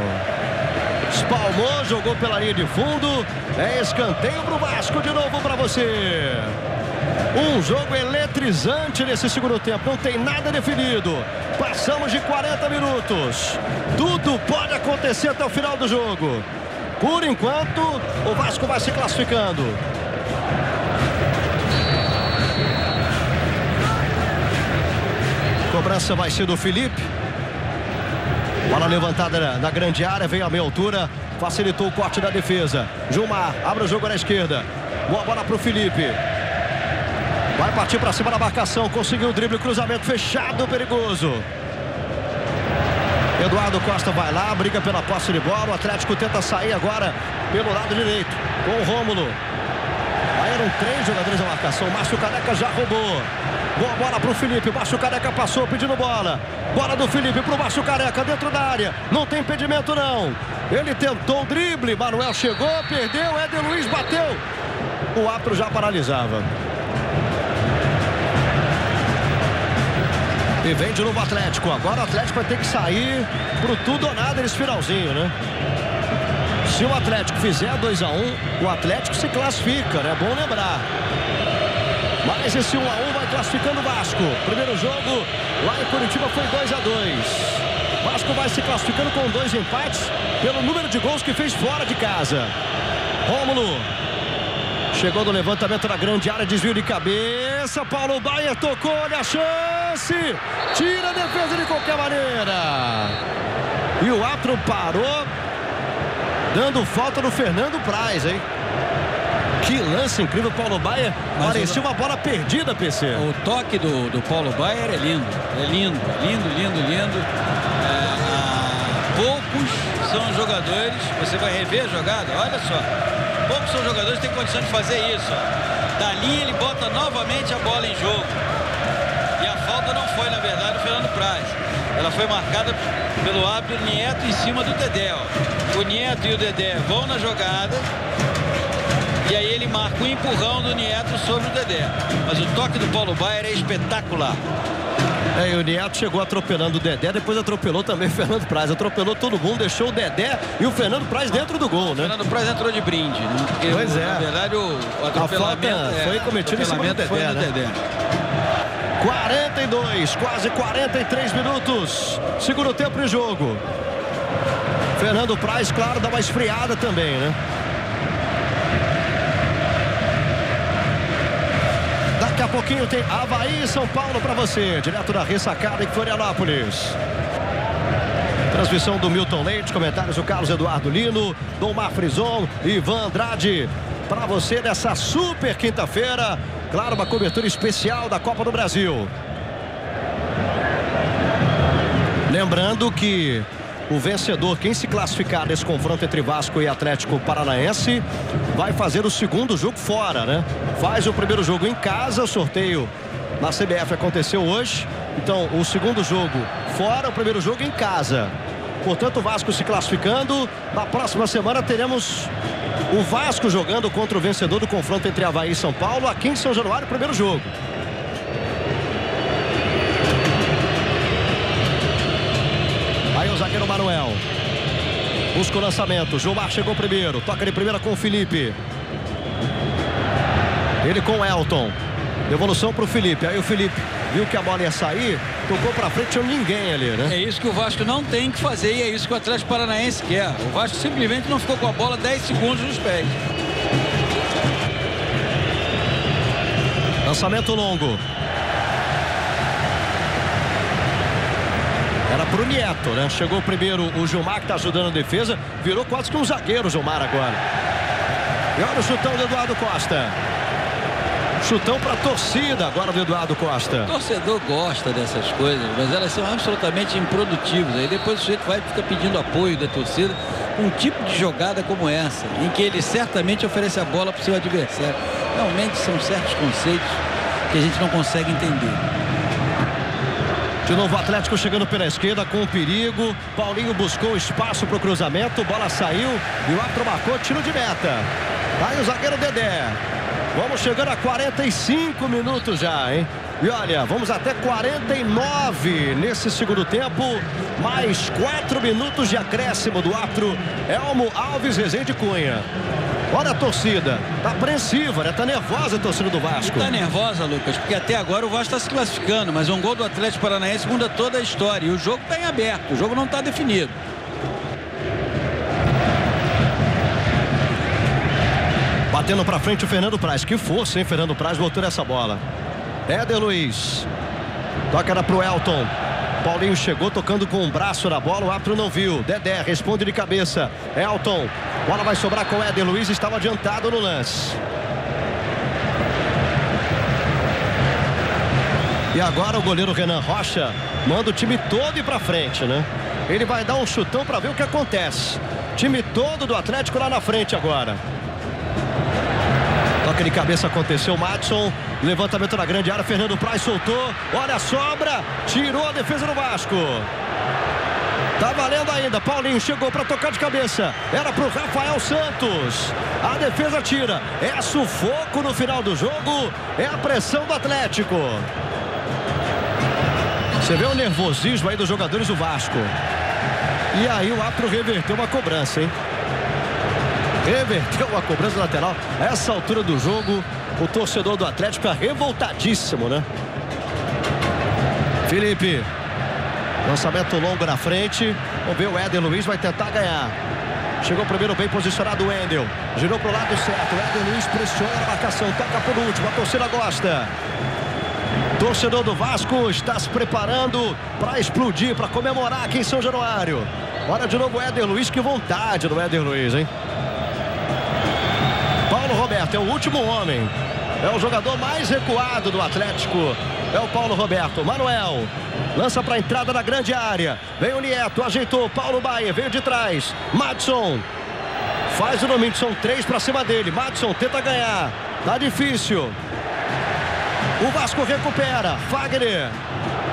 A: Espalmou, jogou pela linha de fundo. É escanteio pro Vasco de novo para você. Um jogo eletrizante nesse segundo tempo, não tem nada definido. Passamos de 40 minutos. Tudo pode acontecer até o final do jogo. Por enquanto, o Vasco vai se classificando. Cobrança vai ser do Felipe. Bola levantada na grande área, veio a meia altura, facilitou o corte da defesa. Gilmar abre o jogo na esquerda. Boa bola para o Felipe. Vai partir para cima da marcação, conseguiu o drible, cruzamento fechado, perigoso. Eduardo Costa vai lá, briga pela posse de bola. O Atlético tenta sair agora pelo lado direito com o Rômulo. Aí eram 3 jogadores da marcação. Márcio Careca já roubou. Boa bola para o Felipe. Márcio Careca passou pedindo bola. Bola do Felipe para o Márcio Careca dentro da área. Não tem impedimento não. Ele tentou o drible. Manuel chegou, perdeu. Éder Luiz bateu. O árbitro já paralisava. E vem de novo o Atlético. Agora o Atlético vai ter que sair pro tudo ou nada nesse finalzinho, né? Se o Atlético fizer 2-1, o Atlético se classifica, né? É bom lembrar. Mas esse 1-1 vai classificando o Vasco. Primeiro jogo lá em Curitiba foi 2-2. O Vasco vai se classificando com 2 empates pelo número de gols que fez fora de casa. Rômulo. Chegou no levantamento na grande área, desvio de cabeça. Paulo Baier tocou, olha a chance. Tira a defesa de qualquer maneira. E o árbitro parou, dando falta no Fernando Praz, hein? Que lance incrível, Paulo Baier. Parecia uma bola perdida, PC.
B: O toque do Paulo Baier é lindo. É lindo, lindo, lindo, lindo. Poucos são jogadores. Você vai rever a jogada, olha só. Poucos são jogadores que têm condição de fazer isso. Dali ele bota novamente a bola em jogo. E a falta não foi, na verdade, do Fernando Praz. Ela foi marcada pelo árbitro Nieto em cima do Dedé. Ó. O Nieto e o Dedé vão na jogada. E aí ele marca o empurrão do Nieto sobre o Dedé. Mas o toque do Paulo Baier é espetacular.
A: E o Nieto chegou atropelando o Dedé, depois atropelou também o Fernando Praz. Atropelou todo mundo, deixou o Dedé e o Fernando Praz dentro do gol, né?
B: O Fernando Praz entrou de brinde, né? Porque,
A: pois é.
B: Na verdade, o atropelamento
A: foi cometido em cima do Dedé, né?
B: Dedé.
A: 42, quase 43 minutos. Segundo tempo de jogo. Fernando Praz, claro, dá uma esfriada também, né? Daqui a pouquinho tem Avaí e São Paulo para você, direto da ressacada em Florianópolis. Transmissão do Milton Leite, comentários do Carlos Eduardo Lino, Domar Frison, Ivan Andrade. Para você nessa super quinta-feira, claro, uma cobertura especial da Copa do Brasil. Lembrando que o vencedor, quem se classificar nesse confronto entre Vasco e Atlético Paranaense, vai fazer o segundo jogo fora, né? Faz o primeiro jogo em casa, o sorteio na CBF aconteceu hoje. Então, o segundo jogo fora, o primeiro jogo em casa. Portanto, o Vasco se classificando. Na próxima semana teremos o Vasco jogando contra o vencedor do confronto entre Avaí e São Paulo, aqui em São Januário, primeiro jogo. Aí o zagueiro Manuel busca o lançamento. Gilmar chegou primeiro, toca de primeira com o Felipe. Ele com o Elton. Devolução para o Felipe. Aí o Felipe viu que a bola ia sair, tocou para frente, tinha ninguém ali, né?
B: É isso que o Vasco não tem que fazer e é isso que o Atlético Paranaense quer. O Vasco simplesmente não ficou com a bola 10 segundos nos pés.
A: Lançamento longo. Era pro Nieto, né? Chegou primeiro o Gilmar, que tá ajudando a defesa. Virou quase que um zagueiro o Gilmar agora. E olha o chutão do Eduardo Costa. Chutão para a torcida agora do Eduardo Costa.
B: O torcedor gosta dessas coisas, mas elas são absolutamente improdutivas. Aí depois o sujeito vai ficar pedindo apoio da torcida. Um tipo de jogada como essa, em que ele certamente oferece a bola para o seu adversário. Realmente são certos conceitos que a gente não consegue entender.
A: De novo o Atlético chegando pela esquerda com o perigo. Paulinho buscou espaço para o cruzamento. Bola saiu e o árbitro marcou tiro de meta. Aí o zagueiro Dedé. Vamos chegando a 45 minutos já, hein? E olha, vamos até 49 nesse segundo tempo. Mais 4 minutos de acréscimo do árbitro Elmo Alves Rezende Cunha. Olha a torcida, tá apreensiva, né? Tá nervosa a torcida do Vasco.
B: Tá nervosa, Lucas, porque até agora o Vasco tá se classificando, mas um gol do Atlético Paranaense muda toda a história. E o jogo tá em aberto, o jogo não tá definido.
A: Batendo pra frente o Fernando Praz. Que força, hein? Fernando Praz voltou nessa bola. Éder Luiz. Toca era pro Elton. Paulinho chegou tocando com um braço na bola. O árbitro não viu. Dedé responde de cabeça. Elton. Bola vai sobrar com o Éder Luiz. Estava adiantado no lance. E agora o goleiro Renan Rocha manda o time todo ir pra frente, né? Ele vai dar um chutão pra ver o que acontece. Time todo do Atlético lá na frente agora. Toque de cabeça aconteceu, Madison. Levantamento na grande área, Fernando Praz soltou. Olha a sobra, tirou a defesa do Vasco. Tá valendo ainda, Paulinho chegou para tocar de cabeça. Era pro Rafael Santos. A defesa tira. É sufoco no final do jogo. É a pressão do Atlético. Você vê o nervosismo aí dos jogadores do Vasco. E aí o árbitro reverteu uma cobrança, hein? Reverteu a cobrança lateral. Essa altura do jogo, o torcedor do Atlético é revoltadíssimo, né? Felipe. Lançamento longo na frente. Vamos ver, o Éder Luiz vai tentar ganhar. Chegou primeiro bem posicionado o Wendel. Girou para o lado certo. O Éder Luiz pressiona a marcação. Toca por último. A torcida gosta. Torcedor do Vasco está se preparando para explodir, para comemorar aqui em São Januário. Olha de novo o Éder Luiz. Que vontade do Éder Luiz, hein? Paulo Roberto é o último homem. É o jogador mais recuado do Atlético. É o Paulo Roberto. Manuel lança para a entrada da grande área. Vem o Nieto, ajeitou. Paulo Baier veio de trás. Madison faz o domínio. São 3 para cima dele. Madison tenta ganhar. Tá difícil. O Vasco recupera. Fagner.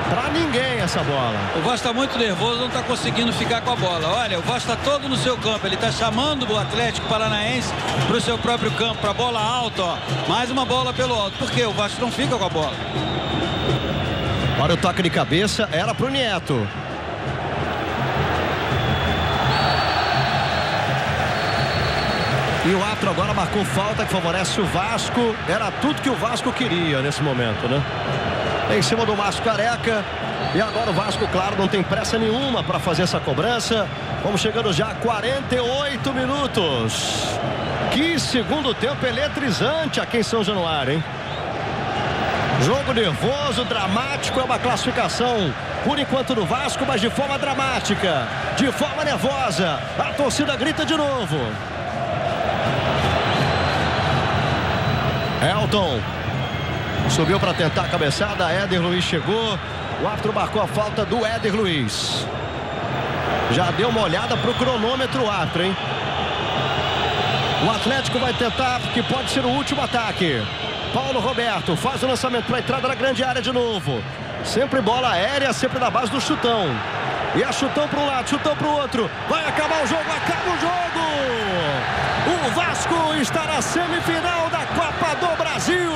A: Pra ninguém essa bola.
B: O Vasco está muito nervoso, não está conseguindo ficar com a bola. Olha, o Vasco está todo no seu campo. Ele está chamando o Atlético Paranaense para o seu próprio campo, para a bola alta, ó. Mais uma bola pelo alto. Por quê? O Vasco não fica com a bola.
A: Olha o toque de cabeça, era pro Nieto. E o árbitro agora marcou falta que favorece o Vasco. Era tudo que o Vasco queria nesse momento, né? Em cima do Márcio Careca. E agora o Vasco, claro, não tem pressa nenhuma para fazer essa cobrança. Vamos chegando já a 48 minutos. Que segundo tempo eletrizante aqui em São Januário, hein? Jogo nervoso, dramático. É uma classificação, por enquanto, do Vasco, mas de forma dramática, de forma nervosa. A torcida grita de novo. Elton subiu para tentar a cabeçada. Éder Luiz chegou. O árbitro marcou a falta do Éder Luiz. Já deu uma olhada pro cronômetro árbitro, hein? O Atlético vai tentar, que pode ser o último ataque. Paulo Roberto faz o lançamento para a entrada da grande área de novo. Sempre bola aérea, sempre na base do chutão. E a chutão para um lado, chutão para o outro. Vai acabar o jogo, acaba o jogo. O Vasco está na semifinal da Copa do Brasil.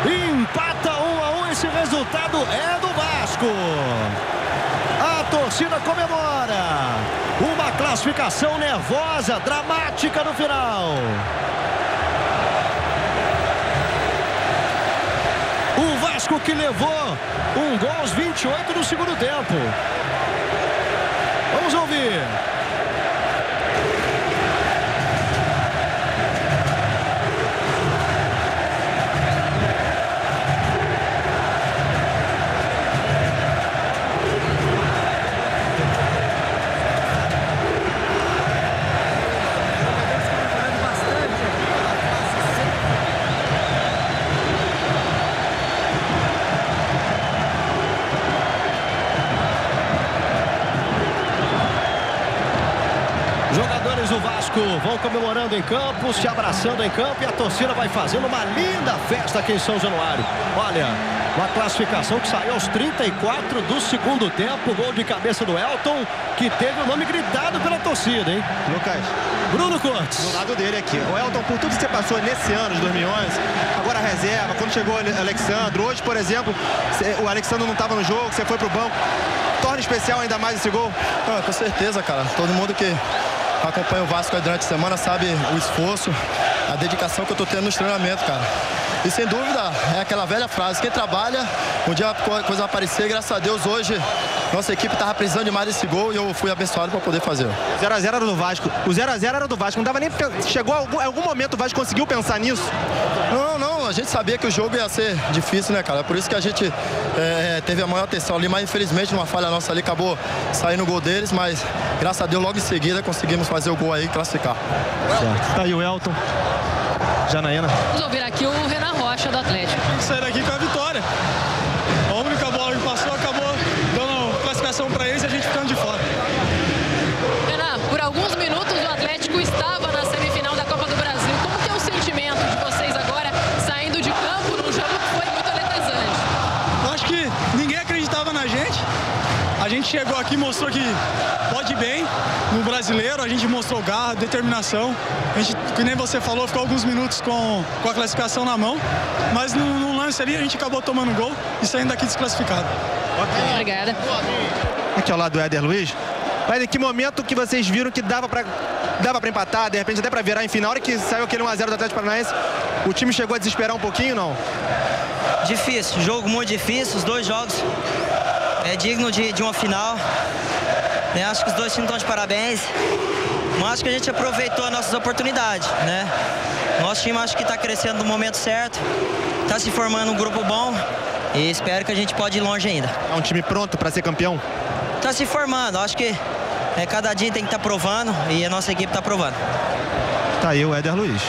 A: Empata 1-1, esse resultado é do Vasco. A torcida comemora. Uma classificação nervosa, dramática no final. O Vasco que levou um gol aos 28 do segundo tempo. Vamos ouvir. Jogadores do Vasco vão comemorando em campo, se abraçando em campo e a torcida vai fazendo uma linda festa aqui em São Januário. Olha, uma classificação que saiu aos 34 do segundo tempo, gol de cabeça do Elton, que teve o nome gritado pela torcida, hein?
E: Lucas,
A: Bruno Cortes.
E: do lado dele aqui. O Elton, por tudo que você passou nesse ano de 2011, agora reserva, quando chegou o Alexandro, hoje, por exemplo, o Alexandro não estava no jogo, você foi pro banco. Torna especial ainda mais esse gol?
H: Com certeza, cara. Todo mundo que acompanha o Vasco durante a semana sabe o esforço, a dedicação que eu tô tendo nos treinamentos, cara. E sem dúvida, é aquela velha frase, quem trabalha, um dia a coisa vai aparecer, graças a Deus hoje nossa equipe tava precisando demais desse gol e eu fui abençoado para poder fazer.
E: 0-0 era do Vasco. O 0-0 era do Vasco. Não dava nem... Chegou em algum momento o Vasco conseguiu pensar nisso?
H: Não, a gente sabia que o jogo ia ser difícil, né, cara? É por isso que a gente teve a maior atenção ali, mas infelizmente uma falha nossa ali acabou saindo o gol deles, mas graças a Deus logo em seguida conseguimos fazer o gol aí e classificar.
E: Certo. Tá aí o Elton. Janaína.
C: Vamos ouvir aqui o Renan Rocha do Atlético.
G: Tem que sair daqui com a vitória. A única bola que passou acabou dando classificação para eles e a gente ficando de fora.
C: Renan, por alguns minutos o Atlético estava na semifinal da Copa do Brasil. Como que é o sentimento de vocês agora saindo de campo num jogo que foi muito eletrizante?
G: Eu acho que ninguém acreditava na gente. A gente chegou aqui e mostrou que pode ir bem no brasileiro, a gente mostrou garra, determinação. A gente, que nem você falou, ficou alguns minutos com a classificação na mão, mas no lance ali a gente acabou tomando gol e saindo daqui desclassificado.
C: Obrigada.
E: Aqui ao lado do Éder Luiz. Mas em que momento que vocês viram que dava pra empatar, de repente até pra virar, enfim, na hora que saiu aquele 1-0 do Atlético Paranaense, o time chegou a desesperar um pouquinho, não?
I: Difícil, jogo muito difícil, os dois jogos é digno de uma final. Né? Acho que os dois times estão de parabéns. Mas acho que a gente aproveitou as nossas oportunidades, né? Nosso time acho que está crescendo no momento certo, está se formando um grupo bom e espero que a gente pode ir longe ainda.
E: É um time pronto para ser campeão?
I: Está se formando, acho que cada dia tem que estar provando e a nossa equipe está provando.
E: Tá aí o Éder Luiz.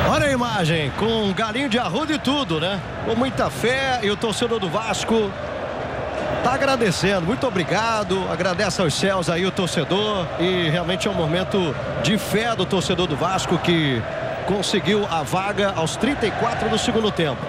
A: Olha a imagem, com galinho de arruda e tudo, né? Com muita fé, e o torcedor do Vasco tá agradecendo. Muito obrigado, agradece aos céus aí o torcedor, e realmente é um momento de fé do torcedor do Vasco que conseguiu a vaga aos 34 do segundo tempo.